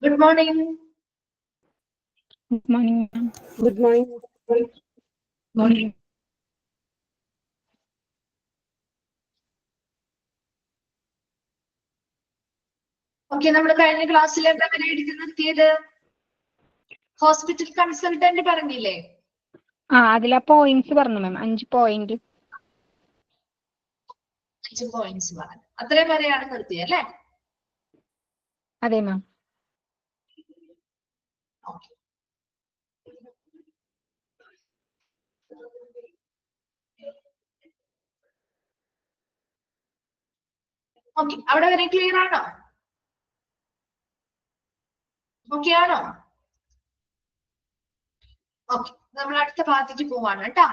Good morning. Good morning, ma'am. Good morning. Morning. Okay, നമ്മൾ കഴിഞ്ഞ ക്ലാസ്സിൽ എവിടെ വരെ എടുത്തിയത്? ഹോസ്പിറ്റൽ കൺസൾട്ടന്റ് പറഞ്ഞില്ലേ? അതിലെ പോയിന്റ്സ് പറഞ്ഞു മാം. 5 പോയിന്റ്. 5 പോയിന്റ്സ് പറഞ്ഞു. അത്രയും വരെയാണ് നിർത്തിയത് അല്ലേ? അതെ മാം. ഓക്കെ, അവിടെ വരെ ക്ലിയർ ആണോ? ഓക്കെ ആണോ? ഓക്കെ, നമ്മൾ അടുത്ത ഭാഗത്തേക്ക് പോവാണ് കേട്ടോ.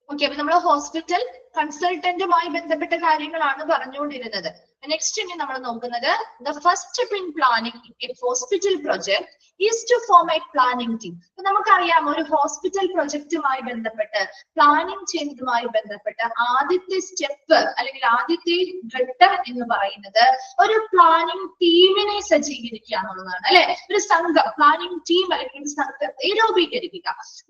ഓക്കെ, അപ്പൊ നമ്മൾ ഹോസ്പിറ്റൽ കൺസൾട്ടന്റുമായി ബന്ധപ്പെട്ട കാര്യങ്ങളാണ് പറഞ്ഞുകൊണ്ടിരുന്നത്. നെക്സ്റ്റ് ഇനി നമ്മൾ നോക്കുന്നത് the first step in planning a hospital project is to form a planning team. അപ്പൊ നമുക്കറിയാം, ഒരു ഹോസ്പിറ്റൽ പ്രൊജക്റ്റുമായി ബന്ധപ്പെട്ട് പ്ലാനിങ് ചെയ്യുന്നതുമായി ബന്ധപ്പെട്ട് ആദ്യത്തെ സ്റ്റെപ്പ് അല്ലെങ്കിൽ ആദ്യത്തെ ഘട്ടം എന്ന് പറയുന്നത് ഒരു പ്ലാനിങ് ടീമിനെ സജ്ജീകരിക്കുക എന്നുള്ളതാണ് അല്ലെ. ഒരു സംഘം, പ്ലാനിങ് ടീം അല്ലെങ്കിൽ ഒരു സംഘത്തെ രൂപീകരിക്കുക.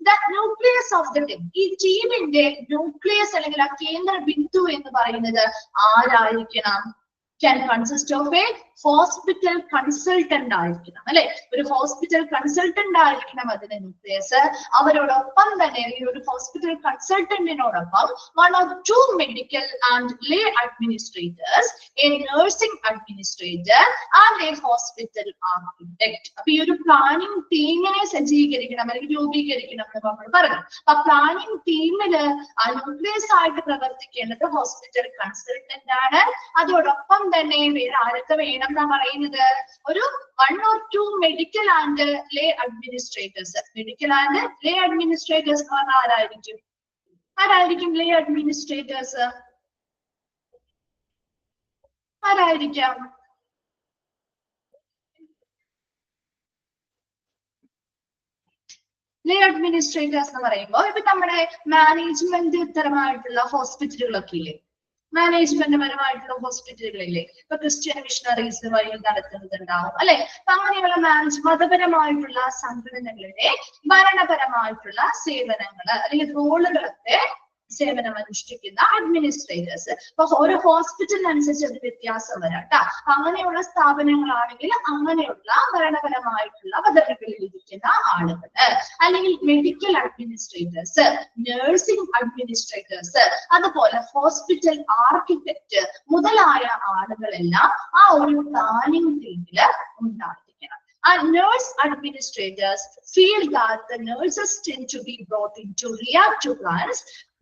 The nucleus of the team, ഈ ടീമിന്റെ ന്യൂക്ലിയസ് അല്ലെങ്കിൽ ആ കേന്ദ്ര ബിന്ദു എന്ന് പറയുന്നത് ആരായിരിക്കണം? Can consist of a hospital consultant ആയിരിക്കണം അല്ലെ. ഒരു ഹോസ്പിറ്റൽ കൺസൾട്ടന്റ് ആയിരിക്കണം അതിന്റെ ന്യൂക്ലിയസ്. അവരോടൊപ്പം തന്നെ ഈ ഒരു ഹോസ്പിറ്റൽ കൺസൾട്ടന്റിനോടൊപ്പം 1 or 2 medical and lay administrators, a nursing administrator and a hospital architect. അപ്പൊ ഈ ഒരു പ്ലാനിങ് ടീമിനെ സജ്ജീകരിക്കണം അല്ലെങ്കിൽ രൂപീകരിക്കണം എന്ന് നമ്മൾ പറഞ്ഞു. അപ്പൊ പ്ലാനിങ് ടീമില് ആ ന്യൂക്ലിയസ് ആയിട്ട് പ്രവർത്തിക്കേണ്ടത് ഹോസ്പിറ്റൽ കൺസൾട്ടന്റ് ആണ്. അതോടൊപ്പം തന്നെ വേറെ ആരൊക്കെ വേണം എന്നാ പറയുന്നത്? ഒരു 1 or 2 medical and lay administrators. Medical and lay administrators എന്ന് പറഞ്ഞാൽ ആരായിരിക്കും? ആരായിരിക്കും ലേ അഡ്മിനിസ്ട്രേറ്റേഴ്സ്? ആരായിരിക്കാം? ലേ അഡ്മിനിസ്ട്രേറ്റേഴ്സ് എന്ന് പറയുമ്പോൾ ഇപ്പൊ നമ്മുടെ മാനേജ്മെന്റ് തരമായിട്ടുള്ള ഹോസ്പിറ്റലുകളൊക്കെ ഇല്ലേ, മാനേജ്മെന്റ് പരമായിട്ടുള്ള ഹോസ്പിറ്റലുകളില്ലേ, ഇപ്പൊ ക്രിസ്ത്യൻ മിഷണറീസ് വഴി നടത്തുന്നുണ്ടാവും അല്ലെ. അപ്പൊ അങ്ങനെയുള്ള മതപരമായിട്ടുള്ള സംഘടനകളുടെ ഭരണപരമായിട്ടുള്ള സേവനങ്ങൾ അല്ലെങ്കിൽ റോളുകളൊക്കെ സേവനം അനുഷ്ഠിക്കുന്ന അഡ്മിനിസ്ട്രേറ്റേഴ്സ്. അപ്പൊ ഓരോ ഹോസ്പിറ്റലിനനുസരിച്ച് അത് വ്യത്യാസം വരാം കേട്ടോ. അങ്ങനെയുള്ള സ്ഥാപനങ്ങളാണെങ്കിൽ അങ്ങനെയുള്ള ഭരണപരമായിട്ടുള്ള പദവികളിൽ ഇരിക്കുന്ന ആളുകൾ, അല്ലെങ്കിൽ മെഡിക്കൽ അഡ്മിനിസ്ട്രേറ്റേഴ്സ്, നഴ്സിംഗ് അഡ്മിനിസ്ട്രേറ്റേഴ്സ്, അതുപോലെ ഹോസ്പിറ്റൽ ആർക്കിടെക്ട് മുതലായ ആളുകളെല്ലാം ആ ഒരു പ്ലാനിംഗ് ടീമില് ഉണ്ടായിരിക്കണം. And nurse administrators feel that the nurses tend to be brought in to react to plans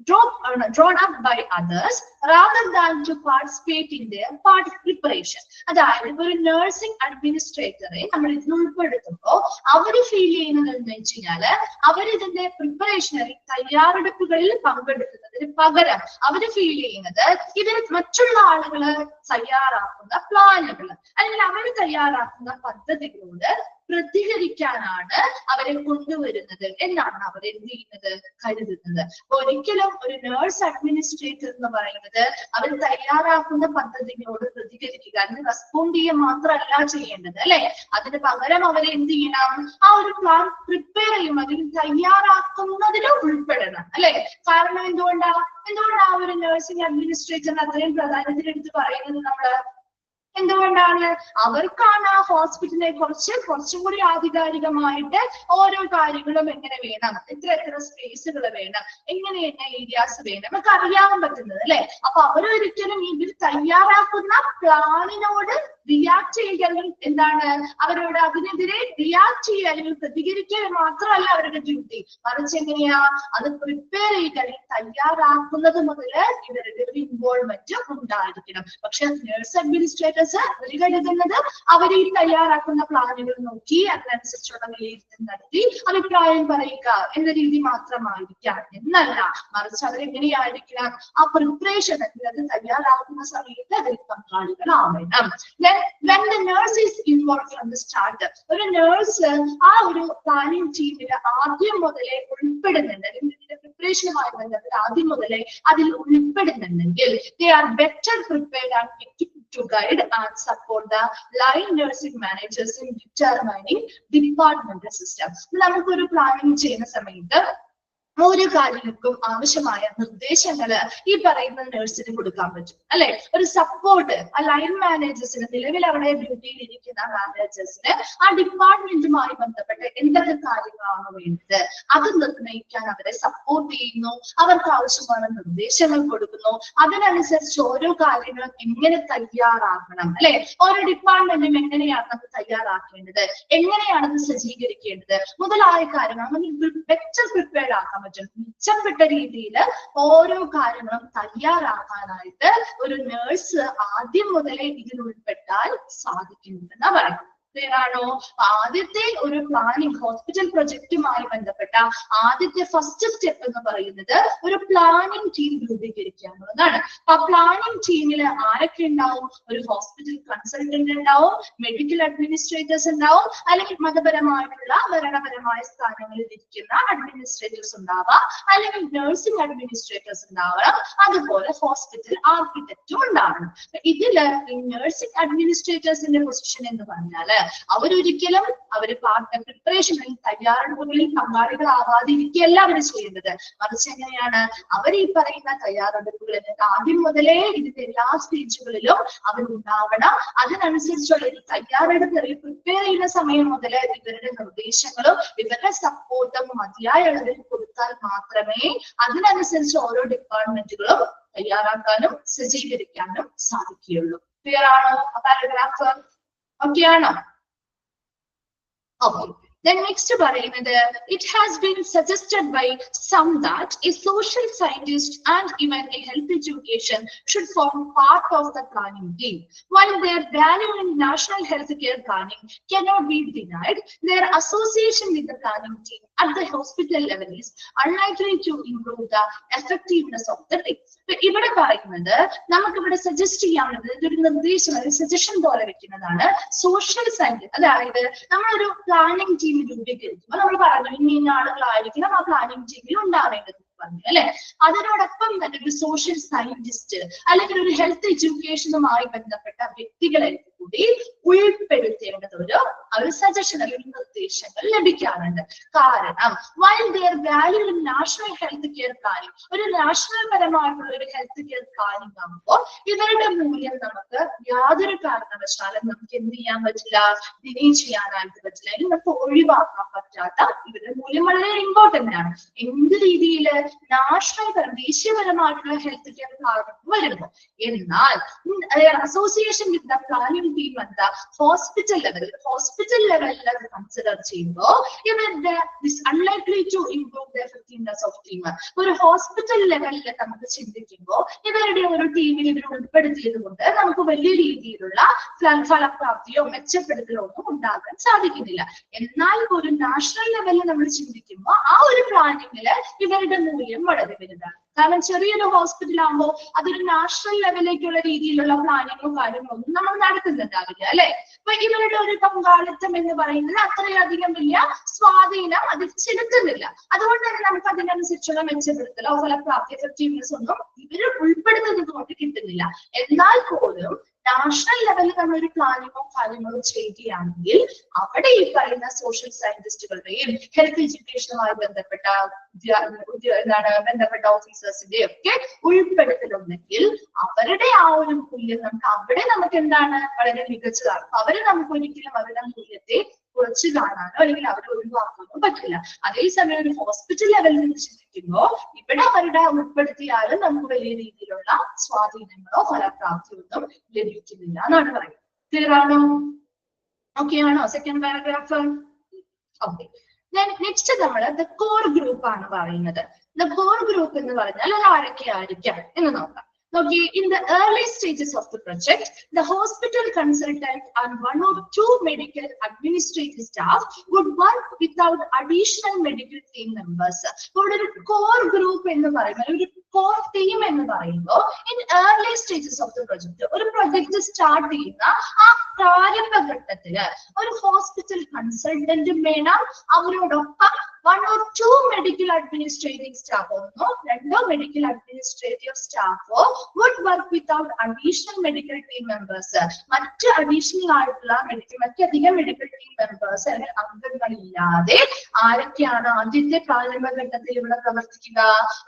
drawn up by others rather than to participate in their part preparation. അതായത് ഒരു nursing അഡ്മിനിസ്ട്രേറ്ററെ നമ്മൾ ഇതിൽ ഉൾപ്പെടുത്തുമ്പോൾ അവര് ഫീൽ ചെയ്യുന്നത് എന്ന് വെച്ച് കഴിഞ്ഞാല് അവരിതിന്റെ പ്രിപ്പറേഷൻ അല്ലെങ്കിൽ തയ്യാറെടുപ്പുകളിൽ പങ്കെടുക്കുന്നതിന് പകരം അവര് ഫീൽ ചെയ്യുന്നത് ഇതിൽ മറ്റുള്ള ആളുകള് തയ്യാറാക്കുന്ന പ്ലാനുകൾ അല്ലെങ്കിൽ അവർ തയ്യാറാക്കുന്ന പദ്ധതികളോട് പ്രതികരിക്കാനാണ് അവരെ കൊണ്ടുവരുന്നത് എന്നാണ് അവർ എന്ത് ചെയ്യുന്നത്, കരുതുന്നത്. ഒരിക്കലും ഒരു നഴ്സ് അഡ്മിനിസ്ട്രേറ്റർ എന്ന് പറയുന്നത് അവർ തയ്യാറാക്കുന്ന പദ്ധതികളോട് പ്രതികരിക്കുക, അതിന് റെസ്പോണ്ട് ചെയ്യുക മാത്രമല്ല ചെയ്യേണ്ടത് അല്ലെ. അതിന് പകരം അവർ എന്ത് ചെയ്യണം? ആ ഒരു പ്ലാൻ പ്രിപ്പയർ ചെയ്യും, അതിന് തയ്യാറാക്കുന്നതിൽ ഉൾപ്പെടണം അല്ലെ. കാരണം എന്തുകൊണ്ടാ ഒരു നഴ്സിംഗ് അഡ്മിനിസ്ട്രേറ്ററിന് അത്രയും പ്രാധാന്യത്തിലെടുത്ത് പറയുന്നത് നമ്മള്? എന്തുകൊണ്ടാണ്? അവർക്കാണ് ആ ഹോസ്പിറ്റലിനെ കുറച്ചും കൂടി ആധികാരികമായിട്ട് ഓരോ കാര്യങ്ങളും എങ്ങനെ വേണം, എത്ര സ്പേസുകൾ വേണം, എങ്ങനെ ഏരിയാസ് വേണം നമുക്ക് അറിയാൻ പറ്റുന്നത് അല്ലെ. അപ്പൊ അവരൊരിക്കലും ഇതിൽ തയ്യാറാക്കുന്ന പ്ലാനിനോട് റിയാക്ട് ചെയ്യുക അല്ലെങ്കിൽ എന്താണ് അവരോട് അതിനെതിരെ റിയാക്ട് ചെയ്യുക അല്ലെങ്കിൽ പ്രതികരിക്കുക മാത്രമല്ല അവരുടെ ഡ്യൂട്ടി. മറിച്ച് എങ്ങനെയാ അത് പ്രിപ്പയർ ചെയ്യുക അല്ലെങ്കിൽ തയ്യാറാക്കുന്നത് മുതൽ ഇവരുടെ ഒരു ഇൻവോൾവ്മെന്റ് ഉണ്ടായിരിക്കണം. പക്ഷെ നഴ്സ് അഡ്മിനിസ്ട്രേറ്റേഴ്സ് കരുതുന്നത് അവർ ഈ തയ്യാറാക്കുന്ന പ്ലാനുകൾ നോക്കി അതിനനുസരിച്ചുള്ള വിലയിരുത്തൽ നടത്തി അഭിപ്രായം പറയുക എന്ന രീതി മാത്രമായിരിക്കാം എന്നല്ല, മറിച്ച് അവരെങ്ങനെയായിരിക്കണം ആ പ്രിപ്പറേഷൻ അല്ലെങ്കിൽ അത് തയ്യാറാക്കുന്ന സമയത്ത് അതിൽ പങ്കാളികളാവണം. When the nurse is involved from the start, ഒരു നേഴ്സ് ആ ഒരു പ്ലാനിംഗ് ടീമിൽ ആദ്യം മുതലേ ഉൾപ്പെടുന്നുണ്ട് അല്ലെങ്കിൽ ഇതിന്റെ പ്രിപ്പറേഷനുമായി ബന്ധപ്പെട്ട് ആദ്യം മുതലേ അതിൽ ഉൾപ്പെടുന്നുണ്ടെങ്കിൽ they are better prepared and equipped to guide and support the line nursing managers in determining departmental system. നമുക്കൊരു പ്ലാനിങ് ചെയ്യുന്ന സമയത്ത് ഓരോ കാര്യങ്ങൾക്കും ആവശ്യമായ നിർദ്ദേശങ്ങൾ ഈ പറയുന്ന നഴ്സിന് കൊടുക്കാൻ പറ്റും അല്ലെ. ഒരു സപ്പോർട്ട് ആ ലൈൻ മാനേജേഴ്സിന്, നിലവിൽ അവിടെ ഡ്യൂട്ടിയിൽ ഇരിക്കുന്ന മാനേജേഴ്സിന് ആ ഡിപ്പാർട്ട്മെന്റുമായി ബന്ധപ്പെട്ട് എന്തൊക്കെ കാര്യങ്ങളാണ് വേണ്ടത് അത് നിർണ്ണയിക്കാൻ അവരെ സപ്പോർട്ട് ചെയ്യുന്നു, അവർക്ക് ആവശ്യമായ നിർദ്ദേശങ്ങൾ കൊടുക്കുന്നു. അതിനനുസരിച്ച് ഓരോ കാര്യങ്ങളും എങ്ങനെ തയ്യാറാക്കണം അല്ലെ, ഓരോ ഡിപ്പാർട്ട്മെന്റും എങ്ങനെയാണ് അത് തയ്യാറാക്കേണ്ടത്, എങ്ങനെയാണ് അത് സജ്ജീകരിക്കേണ്ടത് മുതലായ കാര്യങ്ങൾ നമുക്ക് ബെറ്റർ പ്രിപ്പയർഡ് ആക്കാൻ പറ്റും. മെച്ചപ്പെട്ട രീതിയിൽ ഓരോ കാര്യങ്ങളും തയ്യാറാക്കാനായിട്ട് ഒരു നേഴ്സ് ആദ്യം മുതലേ ഇതിൽ ഉൾപ്പെട്ടാൽ സാധിക്കുന്നുണ്ടെന്നാ പറയുന്നത്. ാണോ? ആദ്യത്തെ ഒരു പ്ലാനിങ് ഹോസ്പിറ്റൽ പ്രൊജക്റ്റുമായി ബന്ധപ്പെട്ട ആദ്യത്തെ ഫസ്റ്റ് സ്റ്റെപ്പ് എന്ന് പറയുന്നത് ഒരു പ്ലാനിങ് ടീം രൂപീകരിക്കുക എന്നുള്ളതാണ്. ആ പ്ലാനിങ് ടീമിൽ ആരൊക്കെ ഉണ്ടാവും? ഒരു ഹോസ്പിറ്റൽ കൺസൾട്ടന്റ് ഉണ്ടാവും, മെഡിക്കൽ അഡ്മിനിസ്ട്രേറ്റേഴ്സ് ഉണ്ടാവും, അല്ലെങ്കിൽ മതപരമായിട്ടുള്ള ഭരണപരമായ സ്ഥാനങ്ങളിൽ ഇരിക്കുന്ന അഡ്മിനിസ്ട്രേറ്റേഴ്സ് ഉണ്ടാവാം, അല്ലെങ്കിൽ നഴ്സിംഗ് അഡ്മിനിസ്ട്രേറ്റേഴ്സ് ഉണ്ടാവണം, അതുപോലെ ഹോസ്പിറ്റൽ ആർക്കിടെക്റ്റും ഉണ്ടാവണം. ഇതില് ഈ നഴ്സിംഗ് അഡ്മിനിസ്ട്രേറ്റേഴ്സിന്റെ പൊസിഷൻ എന്ന് പറഞ്ഞാല് അവരൊരിക്കലും പ്രിപ്പറേഷനിൽ തയ്യാറെടുപ്പുകളിൽ പങ്കാളികളാവാതിരിക്കുകയല്ല അവർ ചെയ്യേണ്ടത്. മറിച്ച് എങ്ങനെയാണ് അവർ ഈ പറയുന്ന തയ്യാറെടുപ്പുകളിൽ ആദ്യം മുതലേ ഇതിന്റെ എല്ലാ സ്റ്റേജുകളിലും അവരുണ്ടാവണം. അതിനനുസരിച്ചുള്ള ഒരു തയ്യാറെടുപ്പ് പ്രിപ്പയർ ചെയ്യുന്ന സമയം മുതൽ ഇവരുടെ നിർദ്ദേശങ്ങളും ഇവരുടെ സപ്പോർട്ടും മതിയായ അളവിൽ കൊടുത്താൽ മാത്രമേ അതിനനുസരിച്ച് ഓരോ ഡിപ്പാർട്ട്മെന്റുകളും തയ്യാറാക്കാനും സജ്ജീകരിക്കാനും സാധിക്കുകയുള്ളൂ. ക്ലിയർ ആണോ പാരഗ്രാഫ്? ഓക്കെ ആണോ? Okay. Then next പറയുന്നത്, it has been suggested by some that a social scientist and even a health education should form part of the planning team. While their value in national healthcare planning cannot be denied, their association with the planning team at the hospital level is unlikely to improve the effectiveness of the team. ഇവിടെ പറയുന്നത് നമുക്കിവിടെ suggest ചെയ്യാവുന്നത് ഇതൊരു നിർദ്ദേശം, ഒരു suggestion പോലെ വെക്കുന്നതാണ്. Social science, അതായത് നമ്മളൊരു പ്ലാനിങ് ടീം രൂപീകരിക്കുമ്പോൾ നമ്മൾ പറഞ്ഞു ഇന്ന ആളുകളായിരിക്കണം ആ പ്ലാനിങ് ടീമിൽ ഉണ്ടാവേണ്ടത് പറഞ്ഞു അല്ലെ. അതിനോടൊപ്പം തന്നെ ഒരു സോഷ്യൽ സയന്റിസ്റ്റ് അല്ലെങ്കിൽ ഒരു ഹെൽത്ത് എഡ്യൂക്കേഷനുമായി ബന്ധപ്പെട്ട വ്യക്തികളെ കൂടി ഉൾപ്പെടുത്തേണ്ടത് ഒരു സജഷൻ അല്ലെങ്കിൽ നിർദ്ദേശങ്ങൾ ലഭിക്കാറുണ്ട്. കാരണം while their value in national health care planning, ഒരു നാഷണൽ പരമായിട്ടുള്ള ഒരു ഹെൽത്ത് കെയർ പ്ലാനിങ് ആകുമ്പോൾ ഇവരുടെ മൂല്യം നമുക്ക് യാതൊരു കാരണവശാലും നമുക്ക് എന്ത് ചെയ്യാൻ പറ്റില്ല, ഡിനൈ ചെയ്യാനായിട്ട് പറ്റില്ല, അല്ലെങ്കിൽ നമുക്ക് ഒഴിവാക്കാൻ പറ്റാത്ത ഇവരുടെ മൂല്യം വളരെ ഇമ്പോർട്ടന്റ് ആണ്. എന്ത് രീതിയില് നാഷണൽ ദേശീയപരമായിട്ടുള്ള ഹെൽത്ത് കെയർ പ്ലാനിങ് വരുന്നു. എന്നാൽ association with the planning team എന്താ ഹോസ്പിറ്റൽ ലെവലിൽ കൺസിഡർ ചെയ്യുമ്പോൾ ഇവരുടെ unlikely to improve the effectiveness of team. ഒരു ഹോസ്പിറ്റൽ ലെവലിൽ നമുക്ക് ചിന്തിക്കുമ്പോൾ ഇവരുടെ ഒരു ടീമിൽ ഇവർ ഉൾപ്പെടുത്തിയത് കൊണ്ട് നമുക്ക് വലിയ രീതിയിലുള്ള ഫലപ്രാപ്തിയോ മെച്ചപ്പെടുത്തലോ ഒന്നും ഉണ്ടാകാൻ സാധിക്കുന്നില്ല. എന്നാൽ ഒരു നാഷണൽ ലെവലിൽ നമ്മൾ ചിന്തിക്കുമ്പോൾ ആ ഒരു പ്ലാനിങ്ങില് ഇവരുടെ മൂല്യം വളരെ വലുതാണ്. കാരണം ചെറിയൊരു ഹോസ്പിറ്റൽ ആകുമ്പോൾ അതൊരു നാഷണൽ ലെവലിലേക്കുള്ള രീതിയിലുള്ള പ്ലാനിങ്ങോ കാര്യങ്ങളൊന്നും നമ്മൾ നടത്തുന്നുണ്ടാവില്ല അല്ലെ. അപ്പൊ ഇവരുടെ ഒരു പങ്കാളിത്തം എന്ന് പറയുന്നത് അത്രയധികം വലിയ സ്വാധീനം അതിൽ ചെലുത്തുന്നില്ല. അതുകൊണ്ട് തന്നെ നമുക്ക് അതിനനുസരിച്ചുള്ള മെച്ചപ്പെടുത്തലോ ഫലപ്രാപ്തി എഫക്റ്റീവ്നെസ് ഒന്നും ഇവർ ഉൾപ്പെടുന്നത് കൊണ്ട് കിട്ടുന്നില്ല. എന്നാൽ പോലും നാഷണൽ ലെവലിൽ നമ്മൾ ഒരു പ്ലാനിങ്ങോ കാര്യങ്ങളോ ചെയ്യുകയാണെങ്കിൽ അവിടെ ഈ പറയുന്ന സോഷ്യൽ സയന്റിസ്റ്റുകളുടെയും ഹെൽത്ത് എഡ്യൂക്കേഷനുമായി ബന്ധപ്പെട്ട ബന്ധപ്പെട്ട ഓഫീസേഴ്സിന്റെ ഒക്കെ ഉൾപ്പെടുത്തലുണ്ടെങ്കിൽ അവരുടെ ആ ഒരു മൂല്യം നമുക്ക് എന്താണ് വളരെ മികച്ചതാണ്. അവരെ നമുക്ക് ഒരിക്കലും അവരുടെ മൂല്യത്തെ കുറച്ച് കാണാനോ അല്ലെങ്കിൽ അവരെ ഒഴിവാക്കാനോ പറ്റില്ല. അതേസമയം ഒരു ഹോസ്പിറ്റൽ ലെവലിൽ നിന്ന് ചിന്തിക്കുമ്പോൾ ഇവിടെ അവരുടെ ഉൾപ്പെടുത്തിയാലും നമുക്ക് വലിയ രീതിയിലുള്ള സ്വാധീനങ്ങളോ ഫലപ്രാപ്തിയോ ഒന്നും ലഭിക്കുന്നില്ല എന്നാണ് പറയുന്നത്. ക്ലിയർ ആണോ? ഓക്കെ ആണോ? Second paragraph. ഓക്കെ. നെക്സ്റ്റ് നമ്മള് ദ കോർ ഗ്രൂപ്പ് ആണ് പറയുന്നത്. ദ കോർ ഗ്രൂപ്പ് എന്ന് പറഞ്ഞാൽ അത് ആരൊക്കെ ആയിരിക്കാം എന്ന് നോക്കാം. Okay, in the early stages of the project, the hospital consultant and one or two medical administrative staff would work without additional medical team members. ഒരു core group എന്ന് പറയുമ്പോൾ ഒരു core team എന്ന് പറയുമ്പോൾ in early stages of the project, ഒരു project start ചെയ്യുന്ന ആ പ്രാരംഭഘട്ടത്തില് ഒരു ഹോസ്പിറ്റൽ കൺസൾട്ടന്റും വേണം, അവരോടൊപ്പം 1 or 2 medical administrative staff ഒന്നോ രണ്ടോ മെഡിക്കൽ അഡ്മിനിസ്ട്രേറ്റീവ് സ്റ്റാഫോ would work without additional medical team members. മറ്റ് അഡീഷണൽ ആയിട്ടുള്ള മറ്റധികം മെഡിക്കൽ ടീം മെമ്പേഴ്സ് അല്ലെങ്കിൽ അംഗങ്ങളില്ലാതെ ആരൊക്കെയാണ് ആദ്യത്തെ പ്രാരംഭഘട്ടത്തിൽ ഇവിടെ പ്രവർത്തിക്കുക?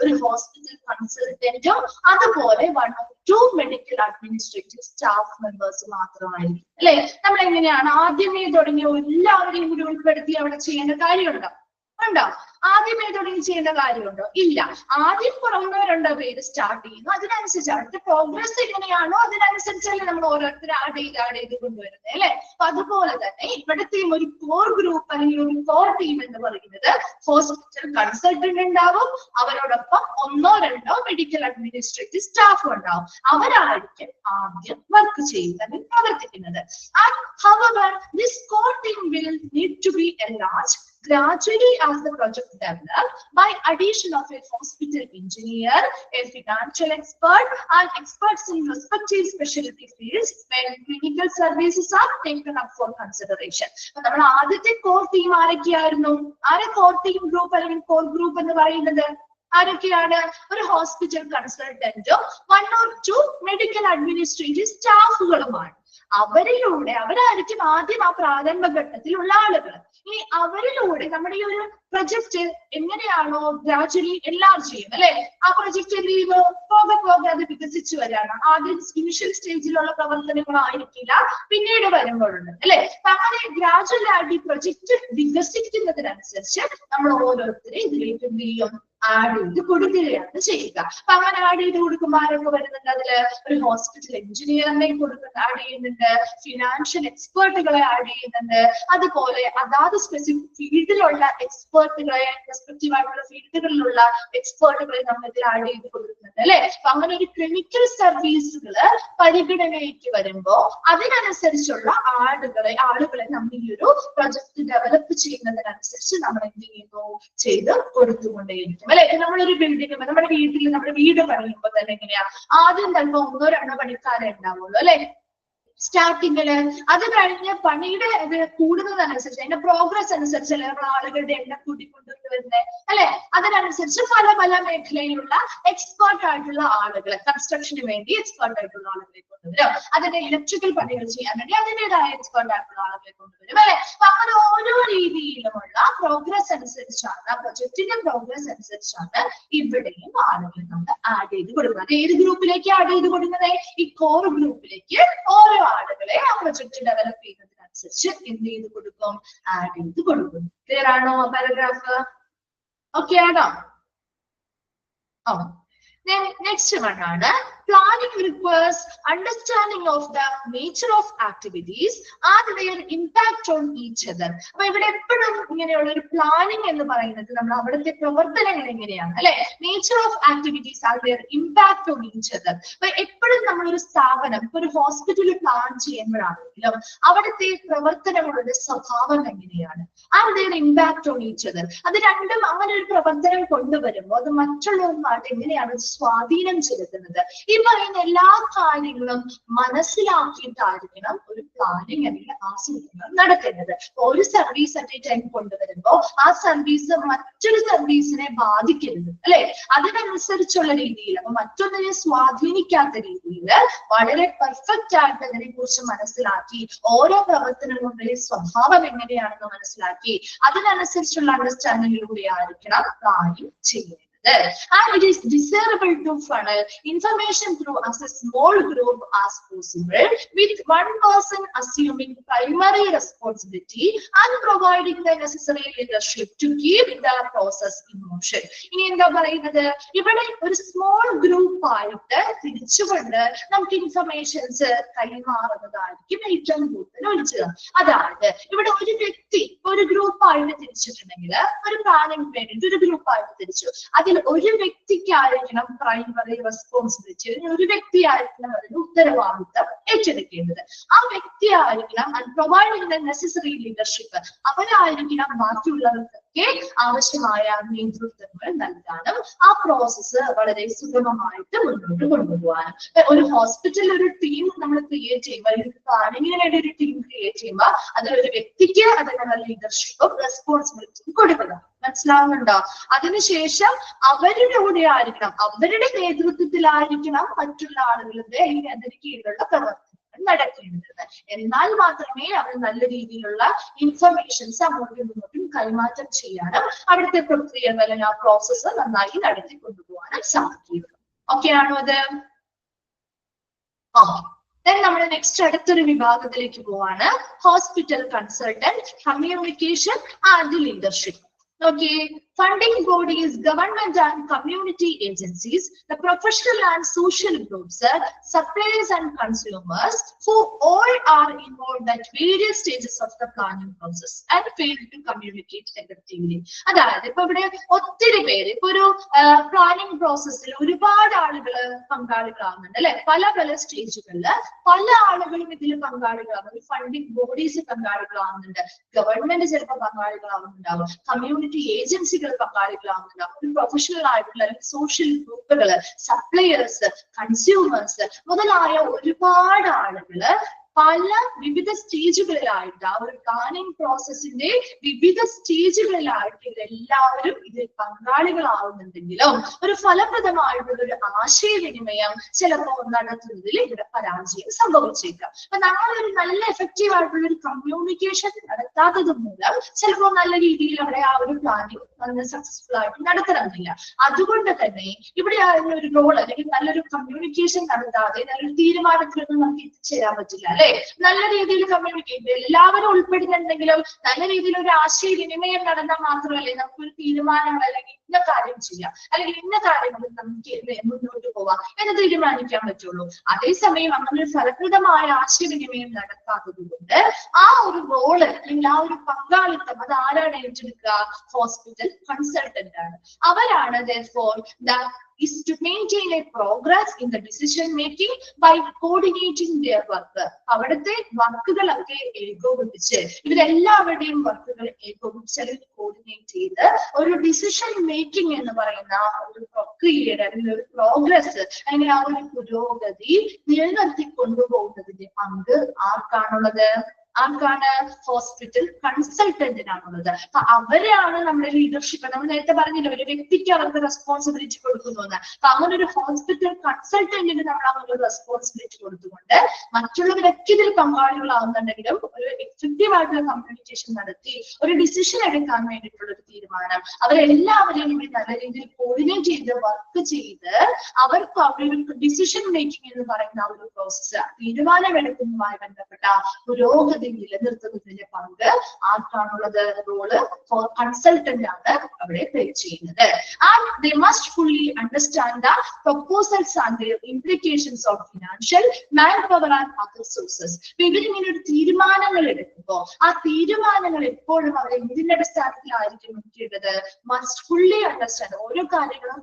ഒരു ഹോസ്പിറ്റൽ കൺസൾട്ടന്റും അതുപോലെ 1 or 2 medical administrative staff members മാത്രമായിരിക്കും അല്ലെ. നമ്മൾ എങ്ങനെയാണ് ആദ്യമേ തുടങ്ങിയ എല്ലാവരെയും കൂടി ഉൾപ്പെടുത്തി അവിടെ ചെയ്യേണ്ട കാര്യമുണ്ടോ? ഉണ്ടോ? ആദ്യമേ തുടങ്ങി ചെയ്യേണ്ട കാര്യമുണ്ടോ? ഇല്ല. ആദ്യം ഒന്നോ രണ്ടോ പേര് സ്റ്റാർട്ട് ചെയ്യുന്നു, അതിനനുസരിച്ച് അടുത്ത പ്രോഗ്രസ് എങ്ങനെയാണോ അതിനനുസരിച്ചല്ലേ നമ്മൾ ഓരോരുത്തർ ആഡ് ചെയ്ത് കൊണ്ടുവരുന്നത് അല്ലെ. അപ്പൊ അതുപോലെ തന്നെ ഇവിടത്തെയും ഒരു കോർ ഗ്രൂപ്പ് അല്ലെങ്കിൽ ഒരു കോർ ടീം എന്ന് പറയുന്നത് ഹോസ്പിറ്റൽ കൺസൾട്ടന്റ് ഉണ്ടാവും, അവരോടൊപ്പം ഒന്നോ രണ്ടോ മെഡിക്കൽ അഡ്മിനിസ്ട്രേറ്റീവ് സ്റ്റാഫ് ഉണ്ടാവും. അവരായിരിക്കും ആദ്യം വർക്ക് ചെയ്യുന്നത്, പ്രവർത്തിക്കുന്നത്. However, this core team will need to be enlarged gradually as the project develops by addition of a hospital engineer, a financial expert, and experts in respective specialty fields when clinical services are taken up for consideration. നമ്മൾ ആദ്യത്തെ core team ആരൊക്കെയായിരുന്നു? Core team group അല്ലെങ്കിൽ core group എന്ന് പറയുന്നത് ആരൊക്കെയാണ്? ഒരു hospital കൺസൾട്ടന്റും 1 or 2 medical administrative സ്റ്റാഫുകളുമാണ്. അവരായിരിക്കും ആദ്യം ആ പ്രാരംഭഘട്ടത്തിലുള്ള ആളുകൾ. ഇനി അവരിലൂടെ നമ്മുടെ ഈ ഒരു പ്രൊജക്ട് എങ്ങനെയാണോ ഗ്രാജുവലി എൻലാർജ് ചെയ്യും അല്ലെ. ആ പ്രൊജക്ട് എന്ത് ചെയ്യുന്നു? പോകെ അത് വികസിച്ചു വരാണ്. ആദ്യം ഇനിഷ്യൽ സ്റ്റേജിലുള്ള പ്രവർത്തനങ്ങളായിരിക്കില്ല പിന്നീട് വരുമ്പോഴുണ്ട് അല്ലെ. അപ്പൊ അങ്ങനെ ഗ്രാജുവലി ആയിട്ട് ഈ പ്രൊജക്ട് വികസിക്കുന്നതിനനുസരിച്ച് നമ്മൾ ഓരോരുത്തരും ഇതിലേക്ക് എന്ത് ചെയ്യും? ആഡ് ചെയ്ത് കൊടുക്കുകയാണ് ചെയ്യുക. അപ്പൊ അങ്ങനെ ആഡ് ചെയ്ത് കൊടുക്കുമ്പോൾ ആരൊക്കെ വരുന്നുണ്ട്? അതില് ഒരു ഹോസ്പിറ്റൽ എഞ്ചിനീയറിനെ ആഡ് ചെയ്യുന്നുണ്ട്, ഫിനാൻഷ്യൽ എക്സ്പേർട്ടുകളെ ആഡ് ചെയ്യുന്നുണ്ട്, അതുപോലെ അതാത് സ്പെസിഫിക് ഫീൽഡിലുള്ള എക്സ്പേർട്ടുകളെ റെസ്പെക്റ്റീവ് ആയിട്ടുള്ള ഫീൽഡുകളിലുള്ള എക്സ്പേർട്ടുകളെ നമ്മൾ ഇതിൽ ആഡ് ചെയ്ത് കൊടുക്കുന്നുണ്ട് അല്ലെ. അപ്പൊ അങ്ങനെ ഒരു ക്ലിനിക്കൽ സർവീസുകള് പരിഗണനയ്ക്ക് വരുമ്പോ അതിനനുസരിച്ചുള്ള ആളുകളെ നമ്മൾ ഈ ഒരു പ്രൊജക്ട് ഡെവലപ്പ് ചെയ്യുന്നതിനനുസരിച്ച് നമ്മൾ എന്ത് ചെയ്യുന്നു? ചെയ്ത് കൊടുത്തുകൊണ്ടേയിരിക്കും അല്ലെ. നമ്മളൊരു ബിൽഡിംഗ് നമ്മുടെ വീട് പണിയുമ്പോൾ തന്നെ എങ്ങനെയാ? ആദ്യം തന്നെ 1 or 2 പണിക്കാരെ ഉണ്ടാവുള്ളൂ അല്ലെ സ്റ്റാർട്ടിങ്ങില്. അത് കഴിഞ്ഞ് പണിയുടെ കൂടുന്നതനുസരിച്ച് അതിന്റെ പ്രോഗ്രസ് അനുസരിച്ചല്ലേ നമ്മൾ ആളുകളുടെ എണ്ണം കൂട്ടിക്കൊണ്ടുവരുന്നത് അല്ലെ. അതിനനുസരിച്ച് പല മേഖലയിലുള്ള എക്സ്പേർട്ട് ആയിട്ടുള്ള ആളുകളെ, കൺസ്ട്രക്ഷന് വേണ്ടി എക്സ്പേർട്ട് ആയിട്ടുള്ള ആളുകളെ കൊണ്ടുവരും, അതിന്റെ ഇലക്ട്രിക്കൽ പണികൾ ചെയ്യാൻ വേണ്ടി അതിൻ്റെതായ എക്സ്പേർട്ട് ആയിട്ടുള്ള ആളുകളെ കൊണ്ടുവരും അല്ലെ. അപ്പൊ അങ്ങനെ ഓരോ രീതിയിലുമുള്ള പ്രോഗ്രസ് അനുസരിച്ചാണ്, ആ പ്രൊജക്ടിന്റെ പ്രോഗ്രസ് അനുസരിച്ചാണ് ഇവിടെയും ആളുകളെ നമ്മൾ ആഡ് ചെയ്ത് കൊടുക്കുന്നത്. ഏത് ഗ്രൂപ്പിലേക്ക് ആഡ് ചെയ്ത് കൊടുക്കുന്നത്? ഈ കോർ ഗ്രൂപ്പിലേക്ക് ഓരോ ആളുകളെ ആ പ്രൊജക്ട് ഡെവലപ്പ് ചെയ്യുന്നതിനനുസരിച്ച് എന്ത് ചെയ്ത് കൊടുക്കും? ആഡ് ചെയ്ത് കൊടുക്കും. ക്ലിയർ ആണോ പാരഗ്രാഫ്? ഓക്കെ ആണോ? Next one ആണ് planning requires understanding of the nature of activities and their impact on each other. അപ്പൊ ഇവിടെ എപ്പോഴും ഇങ്ങനെയുള്ള ഒരു പ്ലാനിങ് എന്ന് പറയുന്നത് നമ്മൾ അവിടുത്തെ പ്രവർത്തനങ്ങൾ എങ്ങനെയാണ് അല്ലെ, nature of activities and their impact on each other. അപ്പൊ എപ്പോഴും നമ്മളൊരു സ്ഥാപനം, ഇപ്പൊ ഒരു ഹോസ്പിറ്റൽ പ്ലാൻ ചെയ്യുമ്പോഴാണെങ്കിലും അവിടുത്തെ പ്രവർത്തനങ്ങളുടെ സ്വഭാവം എങ്ങനെയാണ്, and their impact on each other. അത് രണ്ടും അങ്ങനെ ഒരു പ്രവർത്തനം കൊണ്ടുവരുമ്പോൾ അത് മറ്റുള്ളവരുമായിട്ട് എങ്ങനെയാണ് സ്വാധീനം ചെലുത്തുന്നത്, ഈ പറയുന്ന എല്ലാ കാര്യങ്ങളും മനസ്സിലാക്കിയിട്ടായിരിക്കണം ഒരു പ്ലാനിങ് അല്ലെങ്കിൽ ആസൂത്രണം നടത്തേണ്ടത്. ഒരു സർവീസ് അറ്റ് എ ടൈം കൊണ്ടുവരുമ്പോൾ ആ സർവീസ് മറ്റൊരു സർവീസിനെ ബാധിക്കരുത് അല്ലെ. അതിനനുസരിച്ചുള്ള രീതിയിൽ, അപ്പൊ മറ്റൊന്നിനെ സ്വാധീനിക്കാത്ത രീതിയിൽ വളരെ പെർഫെക്റ്റ് ആയിട്ട് അതിനെ കുറിച്ച് മനസ്സിലാക്കി ഓരോ പ്രവർത്തനങ്ങളുടെ സ്വഭാവം എങ്ങനെയാണെന്ന് മനസ്സിലാക്കി അതിനനുസരിച്ചുള്ള അണ്ടർസ്റ്റാൻഡിങ്ങിലൂടെ ആയിരിക്കണം പ്ലാനിങ് ചെയ്യുന്നത്. And it is desirable to funnel information through as a small group as possible, with one person assuming primary responsibility and providing the necessary leadership to keep the process in motion. ഇനി എന്താ പറയുന്നത്? ഇവിടെ ഒരു small group ആയിട്ട് തിരിച്ചുകൊണ്ട് നമുക്ക് informations കൈമാറുന്നതായിരിക്കും ഏറ്റവും കൂടുതൽ ഒഴിച്ചത്. അതായത് ഇവിടെ ഒരു വ്യക്തി ഒരു ഗ്രൂപ്പായിട്ട് തിരിച്ചിട്ടുണ്ടെങ്കിൽ, ഒരു പ്ലാനിങ് വേണ്ടിയിട്ട് ഒരു ഗ്രൂപ്പായിട്ട് തിരിച്ചു, അതിൽ ഒരു വ്യക്തിക്കായിരിക്കണം പ്രൈമറി റെസ്പോൺസിബിലിറ്റി, ഒരു വ്യക്തിയായിരിക്കണം അതിന് ഉത്തരവാദിത്തം ഏറ്റെടുക്കേണ്ടത്. ആ വ്യക്തിയായിരിക്കണം പ്രൊവൈഡിംഗ് ദ നെസസറി ലീഡർഷിപ്പ്, അവരായിരിക്കണം ബാക്കിയുള്ളവർക്ക് ഒക്കെ ആവശ്യമായ നേതൃത്വങ്ങൾ നൽകാനും ആ പ്രോസസ്സ് വളരെ സുഗമമായിട്ട് മുന്നോട്ട് കൊണ്ടുപോകാനും. ഒരു ഹോസ്പിറ്റലിൽ ഒരു ടീം നമ്മൾ ക്രിയേറ്റ് ചെയ്യുമ്പോൾ, ഒരു പ്ലാനിങ്ങിന് വേണ്ടി ഒരു ടീം ക്രിയേറ്റ് ചെയ്യുമ്പോൾ അതിലൊരു വ്യക്തിക്ക് അതിനുള്ള ലീഡർഷിപ്പും റെസ്പോൺസിബിലിറ്റിയും കൊടുക്കുക. മനസ്സിലാവുന്നുണ്ടോ? അതിനുശേഷം അവരുടെ കൂടെ ആയിരിക്കണം, അവരുടെ നേതൃത്വത്തിലായിരിക്കണം മറ്റുള്ള ആളുകളുടെ അല്ലെങ്കിൽ അതിന് കീഴിലുള്ള പ്രവർത്തനങ്ങൾ നടക്കേണ്ടത്. എന്നാൽ മാത്രമേ അവർ നല്ല രീതിയിലുള്ള ഇൻഫർമേഷൻസ് അങ്ങോട്ടും ഇങ്ങോട്ടും കൈമാറ്റം ചെയ്യാനും അവിടുത്തെ പ്രക്രിയകൾ അല്ലെങ്കിൽ ആ പ്രോസസ്സ് നന്നായി നടത്തി കൊണ്ടുപോകാനും സാധിക്കും. ഓക്കെ ആണോ അത്? ഓക്കെ, നമ്മുടെ നെക്സ്റ്റ് അടുത്തൊരു വിഭാഗത്തിലേക്ക് പോവാണ്. Hospital consultant, communication and leadership. Okay, funding bodies, government and community agencies, the professional and social groups, suppliers and consumers, who all are involved at various stages of the planning process and fail to communicate effectively. അതായത് ഇപ്പൊ ഇവിടെ ഒത്തിരി പേര് ഇപ്പൊ ഒരു planning പ്രോസസ്സിൽ ഒരുപാട് ആളുകൾ പങ്കാളികളാവുന്നുണ്ട് അല്ലെ, പല പല സ്റ്റേജുകളിൽ പല ആളുകളും ഇതിൽ പങ്കാളികളാവുന്നുണ്ട്. ഫണ്ടിങ് ബോഡീസ് പങ്കാളികളാവുന്നുണ്ട്, ഗവൺമെന്റ് ചിലപ്പോൾ പങ്കാളികളാവുന്നുണ്ടാവും, കമ്മ്യൂണിറ്റി ഏജൻസികൾ പങ്കാളികളാവുന്നുണ്ടാവും, പ്രൊഫഷണൽ ആയിട്ടുള്ള സോഷ്യൽ ഗ്രൂപ്പുകള്, സപ്ലയേഴ്സ്, കൺസ്യൂമേഴ്സ് മുതലായ ഒരുപാട് ആളുകള് പല വിവിധ സ്റ്റേജുകളിലായിട്ട് ആ ഒരു പ്ലാനിങ് പ്രോസസ്സിന്റെ വിവിധ സ്റ്റേജുകളിലായിട്ട് ഇവരെല്ലാവരും ഇതിൽ പങ്കാളികളാവുന്നുണ്ടെങ്കിലും ഒരു ഫലപ്രദമായിട്ടുള്ള ഒരു ആശയവിനിമയം ചിലപ്പോൾ നടത്തുന്നതിൽ ഇവിടെ പരാജയം സംഭവിച്ചേക്കാം. അപ്പൊ നമ്മളൊരു നല്ല എഫക്റ്റീവ് ആയിട്ടുള്ള ഒരു കമ്മ്യൂണിക്കേഷൻ നടത്താത്തത് മൂലം ചിലപ്പോൾ നല്ല രീതിയിൽ അവിടെ ആ ഒരു പ്ലാനിങ് നല്ല സക്സസ്ഫുൾ ആയിട്ട് നടത്തണമെന്നില്ല. അതുകൊണ്ട് തന്നെ ഇവിടെ ഒരു റോൾ അല്ലെങ്കിൽ നല്ലൊരു കമ്മ്യൂണിക്കേഷൻ നടത്താതെ നല്ലൊരു തീരുമാനത്തിലൊന്നും നമുക്ക് എത്തിച്ചേരാൻ പറ്റില്ല അല്ലെ. നല്ല രീതിയിൽ കമ്മ്യൂണിക്കേറ്റ്, എല്ലാവരും ഉൾപ്പെടുന്നുണ്ടെങ്കിലും നല്ല രീതിയിൽ ഒരു ആശയവിനിമയം നടന്നാൽ മാത്രമല്ലേ നമുക്കൊരു തീരുമാനങ്ങൾ അല്ലെങ്കിൽ ഇന്ന കാര്യം ചെയ്യാം അല്ലെങ്കിൽ ഇന്ന കാര്യങ്ങൾ നമുക്ക് മുന്നോട്ട് പോവാം എന്ന് തീരുമാനിക്കാൻ പറ്റുള്ളൂ. അതേസമയം അങ്ങനെ ഒരു ഫലപ്രദമായ ആശയവിനിമയം നടക്കാത്തത് കൊണ്ട് ആ ഒരു റോള് അല്ലെങ്കിൽ ആ ഒരു പങ്കാളിത്തം അത് ആരാണ് ഏറ്റെടുക്കുക? ഹോസ്പിറ്റൽ കൺസൾട്ടന്റ് ആണ്. അവരാണ് therefore is to maintain a progress in the decision making by coordinating their work. അവിടുത്തെ വർക്കുകളൊക്കെ ഏകോപിപ്പിച്ച് ഇവരെല്ലാവരുടെയും വർക്കുകൾ ഏകോപിപ്പിച്ച് അല്ലെങ്കിൽ കോർഡിനേറ്റ് ചെയ്ത് ഒരു ഡിസിഷൻ മേക്കിംഗ് എന്ന് പറയുന്ന ഒരു പ്രക്രിയയുടെ അല്ലെങ്കിൽ ഒരു പ്രോഗ്രസ് അല്ലെങ്കിൽ ആ ഒരു പുരോഗതി നിലനിർത്തി കൊണ്ടുപോകുന്നതിന്റെ പങ്ക് ആർക്കാണുള്ളത്? ആർക്കാണ്? ഹോസ്പിറ്റൽ കൺസൾട്ടന്റിനാണുള്ളത്. അപ്പൊ അവരാണ് നമ്മുടെ ലീഡർഷിപ്പ്. നമ്മൾ നേരത്തെ പറഞ്ഞില്ല ഒരു വ്യക്തിക്ക് അവർക്ക് റെസ്പോൺസിബിലിറ്റി കൊടുക്കുന്നു എന്ന്. അപ്പൊ അങ്ങനെ ഒരു ഹോസ്പിറ്റൽ കൺസൾട്ടന്റിന് നമ്മൾ അങ്ങനെ റെസ്പോൺസിബിലിറ്റി കൊടുത്തുകൊണ്ട് മറ്റുള്ളവരൊക്കെ ഇതിൽ പങ്കാളികളാവുന്നുണ്ടെങ്കിലും ഒരു എഫക്റ്റീവ് ആയിട്ടുള്ള കമ്മ്യൂണിക്കേഷൻ നടത്തി ഒരു ഡിസിഷൻ എടുക്കാൻ വേണ്ടിയിട്ടുള്ള ഒരു തീരുമാനം അവരെല്ലാവരെയും കൂടി നല്ല രീതിയിൽ കോർഡിനേറ്റ് ചെയ്ത് വർക്ക് ചെയ്ത് അവർക്ക് അവരുടെ ഡിസിഷൻ മേക്കിംഗ് എന്ന് പറയുന്ന ഒരു പ്രോസസ് തീരുമാനമെടുക്കുന്നതുമായി ബന്ധപ്പെട്ട പുരോഗതി നിലനിർത്തുന്നതിന്റെ പങ്ക് ആർക്കാണുള്ളത്? റോള് കൺസൾട്ടന്റ് ആണ് അവിടെ പ്ലേ ചെയ്യുന്നത്. And they must fully understand the proposals and their implications of financial, man power and other sources. ഇവരിങ്ങനെ ഒരു തീരുമാനങ്ങൾ എടുക്കുമ്പോൾ ആ തീരുമാനങ്ങൾ എപ്പോഴും അവർ എന്തിന്റെ അടിസ്ഥാനത്തിലായിരിക്കും നോക്കേണ്ടത്? Must fully understand. ഓരോ കാര്യങ്ങളും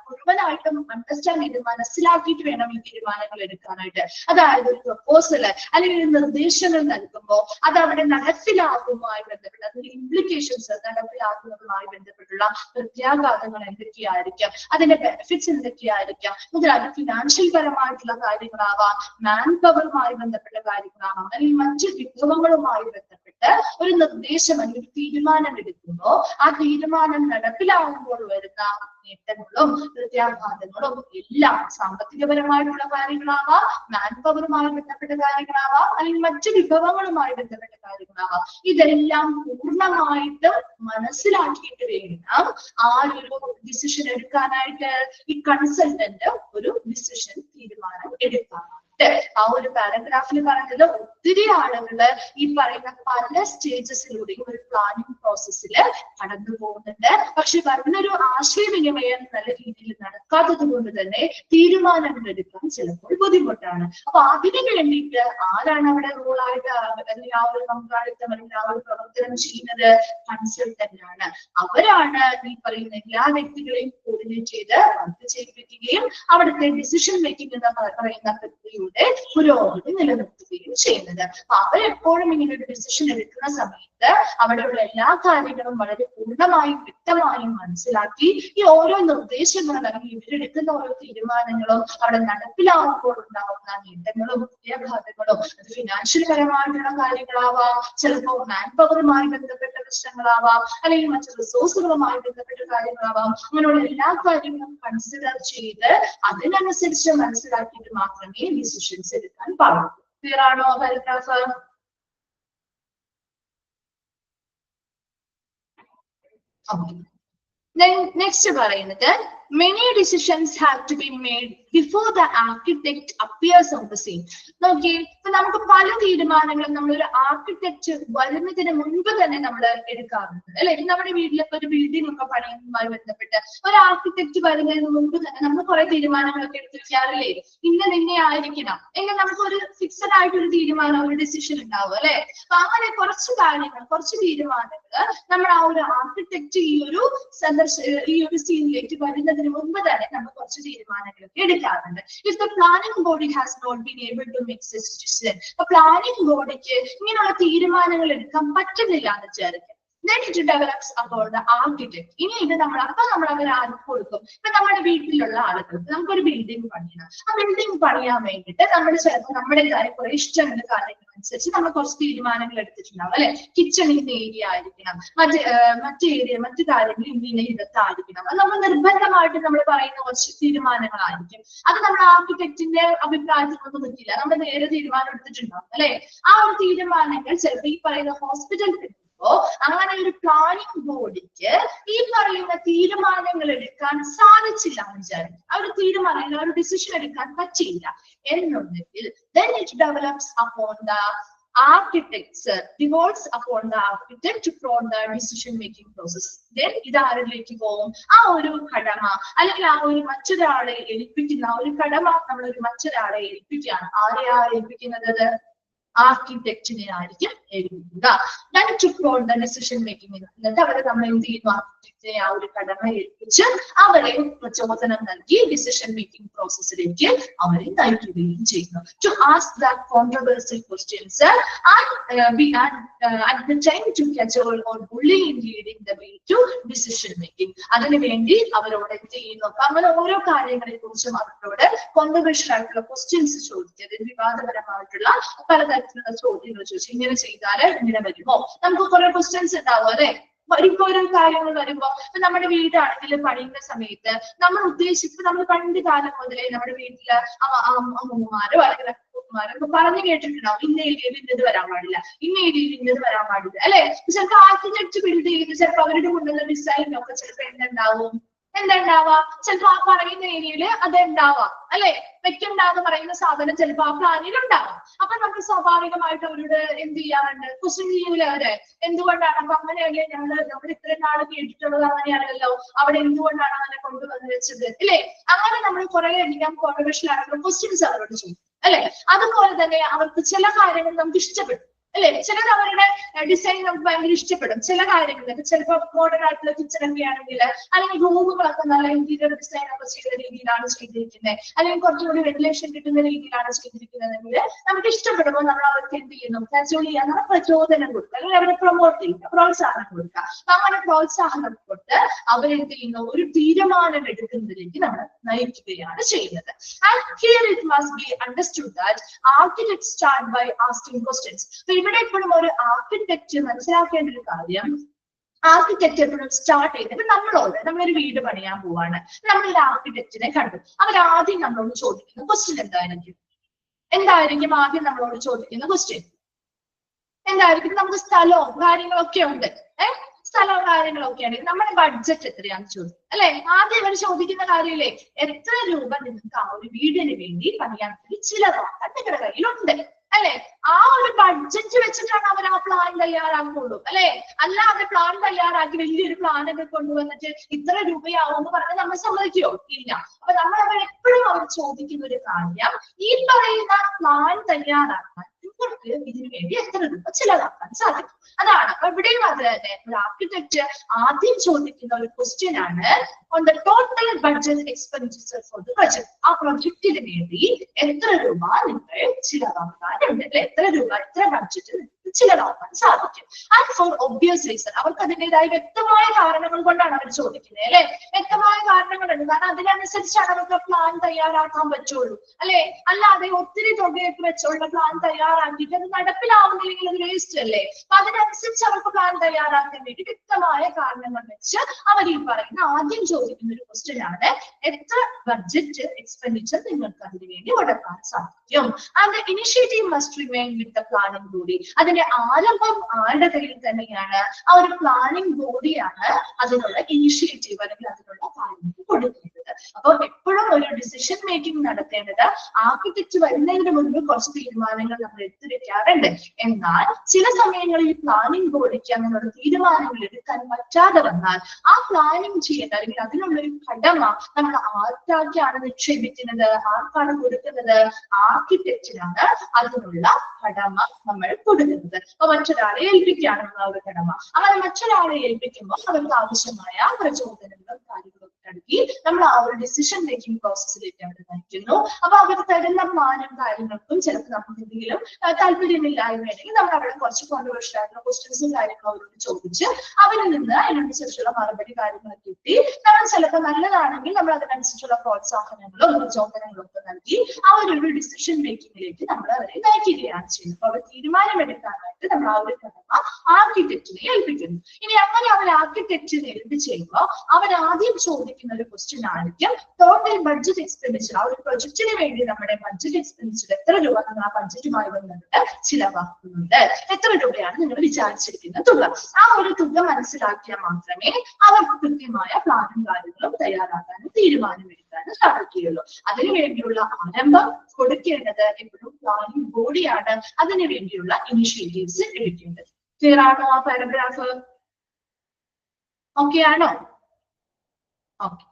മുഴുവനായിട്ടും അണ്ടർസ്റ്റാൻഡ് ചെയ്ത് മനസ്സിലാക്കിയിട്ട് വേണം ഈ തീരുമാനങ്ങൾ എടുക്കാനായിട്ട്. അതായത് ഒരു പ്രൊപ്പോസൽ അല്ലെങ്കിൽ ഒരു നിർദ്ദേശങ്ങൾ നൽകുമ്പോൾ അത് അവിടെ നടപ്പിലാക്കുന്നതുമായി ബന്ധപ്പെട്ട് അതിന്റെ ഇംപ്ലിക്കേഷൻസ് നടപ്പിലാക്കുന്നതുമായി ബന്ധപ്പെട്ടുള്ള പ്രത്യാഘാതങ്ങൾ എന്തൊക്കെയായിരിക്കാം, അതിന്റെ ബെനിഫിറ്റ്സ് എന്തൊക്കെയായിരിക്കാം മുതലായ ഫിനാൻഷ്യൽ പരമായിട്ടുള്ള കാര്യങ്ങളാവാം, മാൻ പവറുമായി ബന്ധപ്പെട്ട കാര്യങ്ങളാവാം, അല്ലെങ്കിൽ മറ്റു വിഭവങ്ങളുമായി ബന്ധപ്പെട്ട് ഒരു നിർദ്ദേശം അല്ലെങ്കിൽ തീരുമാനം എടുക്കുമ്പോൾ ആ തീരുമാനം നടപ്പിലാകുമ്പോൾ വരുന്ന നേട്ടങ്ങളും പ്രത്യാഘാതങ്ങളും എല്ലാം സാമ്പത്തികപരമായിട്ടുള്ള കാര്യങ്ങളാവാം, മാൻ പവറുമായി ബന്ധപ്പെട്ട കാര്യങ്ങളാവാം, അല്ലെങ്കിൽ മറ്റു വിഭവങ്ങളുമായി ബന്ധപ്പെട്ട കാര്യങ്ങളാവാം. ഇതെല്ലാം പൂർണ്ണമായിട്ട് മനസ്സിലാക്കിയിട്ട് വേണം ആ ഒരു ഡിസിഷൻ എടുക്കാനായിട്ട്. ഈ കൺസൾട്ടന്റ് ഒരു ഡിസിഷൻ തീരുമാനം എടുക്കാനായിട്ട് ആ ഒരു പാരഗ്രാഫിൽ പറഞ്ഞത് ഒത്തിരി ആളുകള് ഈ പറയുന്ന പല സ്റ്റേജസിലൂടെയും ഒരു പ്ലാനിങ് പ്രോസസ്സിൽ കടന്നു പോകുന്നുണ്ട്. പക്ഷെ വരുന്നൊരു ആശയവിനിമയം നല്ല രീതിയിൽ നടക്കാത്തത് കൊണ്ട് തന്നെ തീരുമാനങ്ങൾ എടുക്കാൻ ചിലപ്പോൾ ബുദ്ധിമുട്ടാണ്. അപ്പൊ അതിനു വേണ്ടിയിട്ട് ആരാണ് അവിടെ റോളായിട്ട് അല്ലെങ്കിൽ ആ ഒരു പങ്കാളിത്തം അല്ലെങ്കിൽ ആ ഒരു പ്രവർത്തനം ചെയ്യുന്നത്? കൺസൾട്ടന്റ് ആണ്. അവരാണ് ഈ പറയുന്ന എല്ലാ വ്യക്തികളെയും കോർഡിനേറ്റ് ചെയ്ത് വർക്ക് ചെയ്യിപ്പിക്കുകയും അവിടുത്തെ ഡിസിഷൻ മേക്കിംഗ് എന്ന് പറയുന്ന പ്രക്രിയയുടെ ഫാമിലിയുടെ പുരോഗതി നിലനിർത്തുകയും ചെയ്യുന്നത്. അപ്പൊ അവരെപ്പോഴും ഇങ്ങനെ ഒരു ഡിസിഷൻ എടുക്കുന്ന സമയത്ത് അവിടെയുള്ള എല്ലാ കാര്യങ്ങളും വളരെ പൂർണ്ണമായും വ്യക്തമായും മനസ്സിലാക്കി ഈ ഓരോ നിർദ്ദേശങ്ങളും അല്ലെങ്കിൽ ഇവരെടുക്കുന്ന ഓരോ തീരുമാനങ്ങളും അവിടെ നടപ്പിലാവുമ്പോൾ ഉണ്ടാവുന്ന നേട്ടങ്ങളും പ്രത്യാഘാതങ്ങളും അത് ഫിനാൻഷ്യൽ പരമായിട്ടുള്ള കാര്യങ്ങളാവാം, ചിലപ്പോൾ മാൻ പവറുമായി ബന്ധപ്പെട്ട പ്രശ്നങ്ങളാവാം, അല്ലെങ്കിൽ മറ്റു റിസോഴ്സുകളുമായി ബന്ധപ്പെട്ട കാര്യങ്ങളാവാം. അങ്ങനെയുള്ള എല്ലാ കാര്യങ്ങളും കൺസിഡർ ചെയ്ത് അതിനനുസരിച്ച് മനസ്സിലാക്കിയിട്ട് മാത്രമേ ഡിസിഷൻസ് എടുക്കാൻ പാടുള്ളൂ. ക്ലിയർ ആണോ പാരഗ്രാഫ്? Then next പറയുന്നത് many decisions have to be made before the architect appears on the scene. നോക്കിയേ, ഇപ്പൊ നമുക്ക് പല തീരുമാനങ്ങളും നമ്മളൊരു ആർക്കിടെക്ട് വരുന്നതിന് മുൻപ് തന്നെ നമ്മൾ എടുക്കാറുണ്ട് അല്ലെ. നമ്മുടെ വീട്ടിലൊക്കെ ഒരു ബിൽഡിംഗ് ഒക്കെ പണിയുന്നതുമായി ബന്ധപ്പെട്ട് ഒരു ആർക്കിടെക്ട് വരുന്നതിന് മുൻപ് തന്നെ നമ്മൾ കുറെ തീരുമാനങ്ങളൊക്കെ എടുത്ത് വെക്കാറില്ലേ. ഇന്നെ ആയിരിക്കണം എങ്കിൽ നമുക്ക് ഒരു ഫിക്സഡ് ആയിട്ടൊരു തീരുമാനം, ഒരു ഡിസിഷൻ ഉണ്ടാവും അല്ലെ. അപ്പൊ അങ്ങനെ കുറച്ച് കാര്യങ്ങൾ, കുറച്ച് തീരുമാനങ്ങൾ നമ്മൾ ആ ഒരു ആർക്കിടെക്ട് ഈ ഒരു സീനിലേക്ക് വരുന്നതിന് മുൻപ് തന്നെ നമ്മൾ കുറച്ച് തീരുമാനങ്ങളൊക്കെ എടുക്കാറുണ്ട്. If the planning body has not been able to make such decision, planning ബോഡിക്ക് ഇങ്ങനെയുള്ള തീരുമാനങ്ങൾ എടുക്കാൻ പറ്റുന്നില്ല എന്ന് വിചാരിക്കും. Then it develops about the architect. ഇനി ഇത് നമ്മൾ അവർ ആർക്ക് കൊടുക്കും? ഇപ്പൊ നമ്മുടെ വീട്ടിലുള്ള ആളുകൾക്ക് നമുക്കൊരു ബിൽഡിംഗ് പണിയണം. ആ ബിൽഡിംഗ് പണിയാൻ വേണ്ടിയിട്ട് നമ്മൾ ചിലപ്പോൾ നമ്മുടെ കുറെ ഇഷ്ടമുള്ള കാര്യങ്ങൾ അനുസരിച്ച് നമ്മൾ കുറച്ച് തീരുമാനങ്ങൾ എടുത്തിട്ടുണ്ടാവും അല്ലെ. കിച്ചൺ ഇന്ന ഏരിയ ആയിരിക്കണം, മറ്റു കാര്യങ്ങൾ ഇന്ന ഇടത്തായിരിക്കണം. അത് നമ്മൾ നിർബന്ധമായിട്ട് നമ്മൾ പറയുന്ന കുറച്ച് തീരുമാനങ്ങളായിരിക്കും. അത് നമ്മുടെ ആർക്കിടെക്റ്റിന്റെ അഭിപ്രായത്തിനൊന്നും നിൽക്കില്ല. നമ്മൾ നേരെ തീരുമാനം എടുത്തിട്ടുണ്ടാവും അല്ലെ. ആ ഒരു തീരുമാനങ്ങൾ ചിലപ്പോൾ ഈ പറയുന്ന ഹോസ്പിറ്റൽ അങ്ങനെ ഒരു പ്ലാനിംഗ് ബോഡിക്ക് ഈ പറയുന്ന തീരുമാനങ്ങൾ എടുക്കാൻ സാധിച്ചില്ല എന്ന് വിചാരിക്കും. ആ ഒരു തീരുമാനം, ഒരു ഡിസിഷൻ എടുക്കാൻ പറ്റിയില്ല എന്നുണ്ടെങ്കിൽ then it develops upon the devolves upon the architect from the decision making process. Then ഇത് ആരിലേക്ക് പോകും? ആ ഒരു കടമ അല്ലെങ്കിൽ ആ ഒരു മറ്റൊരാളെ ഏൽപ്പിക്കുന്ന ആ ഒരു കടമ നമ്മളൊരു മറ്റൊരാളെ ഏൽപ്പിക്കുകയാണ്. ആരെയാ ഏൽപ്പിക്കുന്നത്? ആർക്കിടെക്റ്റിനെ ആയിരിക്കും ഏൽപ്പിക്കുക. Then to prone the decision making. എന്നിട്ട് അവരെ നമ്മൾ എന്ത് ചെയ്യുന്നു? ആർക്കിടെക്റ്റിനെ ആ ഒരു കടമ ഏൽപ്പിച്ച് അവരെ പ്രചോദനം നൽകി ഡിസിഷൻ മേക്കിംഗ് പ്രോസസ്സിലേക്ക് അവരെ നയിക്കുകയും ചെയ്യുന്നു. To ask the controversial questions at the time to catch on bully in leading the way to decision making. അതിനുവേണ്ടി അവരോട് എന്ത് ചെയ്യുന്നു? അങ്ങനെ ഓരോ കാര്യങ്ങളെ കുറിച്ചും അവരോട് കോൺട്രവേഴ്ഷ്യൽ ആയിട്ടുള്ള ക്വസ്റ്റ്യൻസ് ചോദിക്കുക, വിവാദപരമായിട്ടുള്ള പലതരത്തിലുള്ള ചോദ്യങ്ങൾ ചോദിച്ചു. ഇങ്ങനെ ചെയ്താല് ഇങ്ങനെ വരുമോ? നമുക്ക് കുറെ ക്വസ്റ്റ്യൻസ് ഉണ്ടാവും അല്ലെ. ഇപ്പൊ ഓരോ കാര്യങ്ങൾ വരുമ്പോ ഇപ്പൊ നമ്മുടെ വീടാണെങ്കിൽ പണിയുന്ന സമയത്ത് നമ്മൾ ഉദ്ദേശിച്ച് നമ്മൾ പണ്ട് കാലം മുതലേ നമ്മുടെ വീട്ടില് അമ്മമാരോ അല്ലെങ്കിൽ അപ്പന്മാരോ പറഞ്ഞു കേട്ടിട്ടുണ്ടാവും ഇന്ന ഏരിയയിൽ ഇന്നത് വരാൻ പാടില്ല, ഇന്ന ഏരിയയിൽ ഇന്നത് വരാൻ പാടില്ല അല്ലെ. ചിലപ്പോൾ ആർക്കിടെക്ട് ബിൽഡ് ചെയ്ത് ചിലപ്പോൾ അവരുടെ കൊണ്ടുള്ള ഡിസൈനൊക്കെ ചിലപ്പോൾ എന്തുണ്ടാവും? ചിലപ്പോ ആ പറയുന്ന ഏരിയയില് അത് ഉണ്ടാവാം അല്ലെ. വെക്കണ്ടെന്ന് പറയുന്ന സാധനം ചിലപ്പോ ആ പ്ലാനിൽ ഉണ്ടാവാം. അപ്പൊ നമുക്ക് സ്വാഭാവികമായിട്ട് അവരോട് എന്ത് ചെയ്യാറുണ്ട്? ക്വസ്റ്റ്യൻ ചെയ്യൂല അവര്. എന്തുകൊണ്ടാണ്? അപ്പൊ അങ്ങനെയല്ലേ നമ്മൾ ഇത്രയും നാള് കേട്ടിട്ടുള്ളത് അങ്ങനെയാണല്ലോ, അവിടെ എന്തുകൊണ്ടാണ് അങ്ങനെ കൊണ്ടുവന്ന് വെച്ചത് അല്ലെ. അങ്ങനെ നമ്മൾ കുറെ അധികം കോൺട്രവേഴ്ഷ്യൽ ആയിട്ടുള്ള ക്വസ്റ്റ്യൻസ് അവരോട് ചെയ്യും അല്ലെ. അതുപോലെ തന്നെ അവർക്ക് ചില കാര്യങ്ങൾ നമുക്ക് ഇഷ്ടപ്പെടും അല്ലെ. ചിലർ അവരുടെ ഡിസൈൻ നമുക്ക് ഭയങ്കര ഇഷ്ടപ്പെടും. ചില കാര്യങ്ങളൊക്കെ ചിലപ്പോൾ മോഡേൺ ആയിട്ടുള്ള കിച്ചൺ ഒക്കെ ആണെങ്കിൽ അല്ലെങ്കിൽ റൂമുകളൊക്കെ നല്ല ഇന്റീരിയർ ഡിസൈൻ ഒക്കെ ചെയ്ത രീതിയിലാണ് ചെയ്തിരിക്കുന്നത്, അല്ലെങ്കിൽ കുറച്ചുകൂടി വെന്റിലേഷൻ കിട്ടുന്ന രീതിയിലാണ് ചെയ്തിരിക്കുന്നതെങ്കിൽ നമുക്ക് ഇഷ്ടപ്പെടുമ്പോൾ നമ്മൾ അവർക്ക് എന്ത് ചെയ്യുന്നു? കാച്ചുവലി അങ്ങനെ പ്രചോദനം കൊടുക്കുക, അല്ലെങ്കിൽ അവരെ പ്രൊമോട്ട് ചെയ്യുക, പ്രോത്സാഹനം കൊടുക്കുക. അപ്പൊ അങ്ങനെ പ്രോത്സാഹനം കൊടുത്ത് അവരെന്ത് ചെയ്യുന്നു? ഒരു തീരുമാനം എടുക്കുന്നതിലേക്ക് നമ്മൾ നയിക്കുകയാണ് ചെയ്യുന്നത്. And here it must be understood that architects start by asking questions. ഇവിടെ എപ്പോഴും ഒരു ആർക്കിടെക്ട് മനസ്സിലാക്കേണ്ട ഒരു കാര്യം, ആർക്കിടെക്ട് എപ്പോഴും സ്റ്റാർട്ട് ചെയ്ത് ഇപ്പൊ നമ്മളൊരു വീട് പണിയാൻ പോവാണ്, നമ്മളൊരു ആർക്കിടെക്റ്റിനെ കണ്ടു. അവരാദ്യം നമ്മളോട് ചോദിക്കുന്ന ക്വസ്റ്റ്യൻ എന്തായിരിക്കും? ആദ്യം നമ്മളോട് ചോദിക്കുന്ന ക്വസ്റ്റ്യൻ എന്തായിരിക്കും? നമുക്ക് സ്ഥലവും കാര്യങ്ങളൊക്കെ ഉണ്ട്, സ്ഥലവും കാര്യങ്ങളൊക്കെ ആണെങ്കിൽ നമ്മുടെ ബഡ്ജറ്റ് എത്രയാണെന്ന് ചോദിക്കും അല്ലെ. ആദ്യം ഇവർ ചോദിക്കുന്ന കാര്യമില്ലേ, എത്ര രൂപ നിങ്ങൾക്ക് ആ ഒരു വീടിന് വേണ്ടി പണിയാൻ വേണ്ടി ചിലവാക്കാൻ നിങ്ങളുടെ കയ്യിലുണ്ട് അല്ലെ. ആ ഒരു ബഡ്ജറ്റ് വെച്ചിട്ടാണ് അവർ ആ പ്ലാൻ തയ്യാറാക്കുള്ളൂ അല്ലെ. അല്ലാതെ പ്ലാൻ തയ്യാറാക്കി വലിയൊരു പ്ലാനൊക്കെ കൊണ്ടുവന്നിട്ട് ഇത്ര രൂപയാവും എന്ന് പറഞ്ഞാൽ നമ്മൾ സമ്മതിക്കുമോ? ഇല്ല. അപ്പൊ നമ്മൾ എപ്പോഴും അവർ ചോദിക്കുന്ന ഒരു കാര്യം, ഈ പറയുന്ന പ്ലാൻ തയ്യാറാക്കാൻ നിങ്ങൾക്ക് ഇതിനു വേണ്ടി എത്ര രൂപ ചിലവാക്കാൻ സാധിക്കും. അതാണ്. അപ്പൊ ഇവിടെയും അത് തന്നെ ഒരു ആർക്കിടെക്ട് ആദ്യം ചോദിക്കുന്ന ഒരു ക്വസ്റ്റ്യൻ ആണ്, on the total budget expenditure for the project. ആ പ്രൊജക്ടിന് വേണ്ടി എത്ര രൂപ നിങ്ങൾ ചിലവാക്കാനുണ്ട്, അല്ലെ എത്ര രൂപ എത്ര ബഡ്ജറ്റ് ചിലവാക്കാൻ സാധിക്കും. ആൻഡ് ഫോർ ഒബ്വിയസ് റീസൺ, അവർക്ക് അതിൻ്റെതായ വ്യക്തമായ കാരണങ്ങൾ കൊണ്ടാണ് അവർ ചോദിക്കുന്നത്, അല്ലെ വ്യക്തമായ കാരണങ്ങളുണ്ട്. കാരണം അതിനനുസരിച്ചാണ് അവർക്ക് പ്ലാൻ തയ്യാറാക്കാൻ പറ്റുള്ളൂ, അല്ലെ അല്ലാതെ ഒത്തിരി തുകയൊക്കെ വെച്ചുള്ള പ്ലാൻ തയ്യാറാക്കിയിട്ട് അത് നടപ്പിലാവുന്നില്ലെങ്കിൽ അത് വേസ്റ്റ് അല്ലേ. അപ്പൊ അതിനനുസരിച്ച് അവർക്ക് പ്ലാൻ തയ്യാറാക്കാൻ വേണ്ടി വ്യക്തമായ കാരണങ്ങൾ വെച്ച് അവർ ഈ പറയുന്ന ആദ്യം ചോദിക്കുന്ന ഒരു ക്വസ്റ്റ്യൻ ആണ്, എത്ര ബഡ്ജറ്റ് എക്സ്പെൻഡിച്ചർ നിങ്ങൾക്ക് അതിനു വേണ്ടി മുടക്കാൻ സാധിക്കും. And initiative must remain with the planning body. അതിന്റെ ആരംഭം ആരുടെ കയ്യിൽ തന്നെയാണ്, ആ ഒരു പ്ലാനിംഗ് ബോഡിയാണ് അതിനുള്ള ഇനിഷ്യേറ്റീവ് അല്ലെങ്കിൽ അതിനുള്ള കാര്യങ്ങൾ കൊടുക്കുന്നത്. അപ്പൊ എപ്പോഴും ഒരു ഡിസിഷൻ മേക്കിംഗ് നടത്തേണ്ടത് ആർക്കിടെക്ട് വരുന്നതിന് മുൻപ് കുറച്ച് തീരുമാനങ്ങൾ നമ്മൾ എടുത്തു വെക്കാറുണ്ട്. എന്നാൽ ചില സമയങ്ങളിൽ ഈ പ്ലാനിംഗ് ബോഡിക്ക് അങ്ങനെയുള്ള തീരുമാനങ്ങൾ എടുക്കാൻ പറ്റാതെ വന്നാൽ ആ പ്ലാനിംഗ് ചെയ്യേണ്ട അല്ലെങ്കിൽ അതിനുള്ളൊരു കടമ നമ്മൾ ആർക്കാണ് നിക്ഷേപിക്കുന്നത്, ആർക്കാണ് കൊടുക്കുന്നത്, ആർക്കിടെക്റ്റിനാണ് അതിനുള്ള കടമ നമ്മൾ കൊടുക്കുന്നത്. അപ്പൊ മറ്റൊരാളെ ഏൽപ്പിക്കുകയാണ് നമ്മൾ ആ ഒരു കടമ. അങ്ങനെ മറ്റൊരാളെ ഏൽപ്പിക്കുമ്പോൾ അവർക്ക് ആവശ്യമായ പ്രചോദനങ്ങളും കാര്യങ്ങളും നൽകി നമ്മൾ ആ ഒരു ഡിസിഷൻ മേക്കിംഗ് പ്രോസസ്സിലേക്ക് അവർ നയിക്കുന്നു. അപ്പൊ അവർ തരുന്ന പ്ലാനും കാര്യങ്ങൾക്കും ചിലപ്പോൾ നമുക്ക് എന്തെങ്കിലും താല്പര്യമില്ലായ്മയുണ്ടെങ്കിൽ നമ്മൾ അവിടെ കുറച്ച് കോൺട്രവേഴ്ഷ്യൽ ആയിട്ടുള്ള ക്വസ്റ്റ്യൻസും കാര്യങ്ങളും അവരോട് ചോദിച്ച് അവരിൽ നിന്ന് അതിനനുസരിച്ചുള്ള മറുപടി കാര്യങ്ങൾ കിട്ടി നമ്മൾ ചിലപ്പോൾ നല്ലതാണെങ്കിൽ നമ്മൾ അതിനനുസരിച്ചുള്ള പ്രോത്സാഹനങ്ങളോ പ്രചോദനങ്ങളോ ഒക്കെ നൽകി ആ ഒരു ഡിസിഷൻ മേക്കിങ്ങിലേക്ക് നമ്മൾ അവരെ നയിക്കുകയാണ് ചെയ്യുന്നത്. അപ്പൊ അവർ തീരുമാനമെടുക്കാനായിട്ട് നമ്മൾ ആ ഒരു കടമ ആർക്കിടെക്റ്റിനെ ഏൽപ്പിക്കുന്നു. ഇനി അങ്ങനെ അവർ ആർക്കിടെക്റ്റിനെ ഏൽപ്പിച്ച് കഴിയുമ്പോൾ അവർ ആദ്യം ചോദിക്കുന്ന ഒരു ക്വസ്റ്റ്യൻ ആയിരിക്കും ടോട്ടൽ ബഡ്ജറ്റ് എക്സ്പെൻഡിച്ചർ. ആ ഒരു പ്രൊജക്ടിന് വേണ്ടി നമ്മുടെ ബഡ്ജറ്റ് എക്സ്പെൻഡിച്ചർ എത്ര രൂപ നമ്മൾ ആ ബഡ്ജറ്റുമായി ബന്ധപ്പെട്ട് ചിലവാക്കുന്നുണ്ട്, എത്ര രൂപയാണ് നിങ്ങൾ വിചാരിച്ചിരിക്കുന്ന തുക. ആ ഒരു തുക മനസ്സിലാക്കിയാൽ മാത്രമേ അവർക്ക് കൃത്യമായ പ്ലാനും കാര്യങ്ങളും തയ്യാറാക്കാനും തീരുമാനമെടുക്കാനും സാധിക്കുകയുള്ളൂ. അതിനു വേണ്ടിയുള്ള ആരംഭം കൊടുക്കേണ്ടത് എപ്പോഴും പ്ലാനിംഗ് ബോഡിയാണ്. അതിനു വേണ്ടിയുള്ള ഇനിഷ്യേറ്റീവ്സ് എടുക്കേണ്ടത്. ക്ലിയർ ആണോ ആ പാരഗ്രാഫ്? ഓക്കെ ആണോ? ഓക്കെ.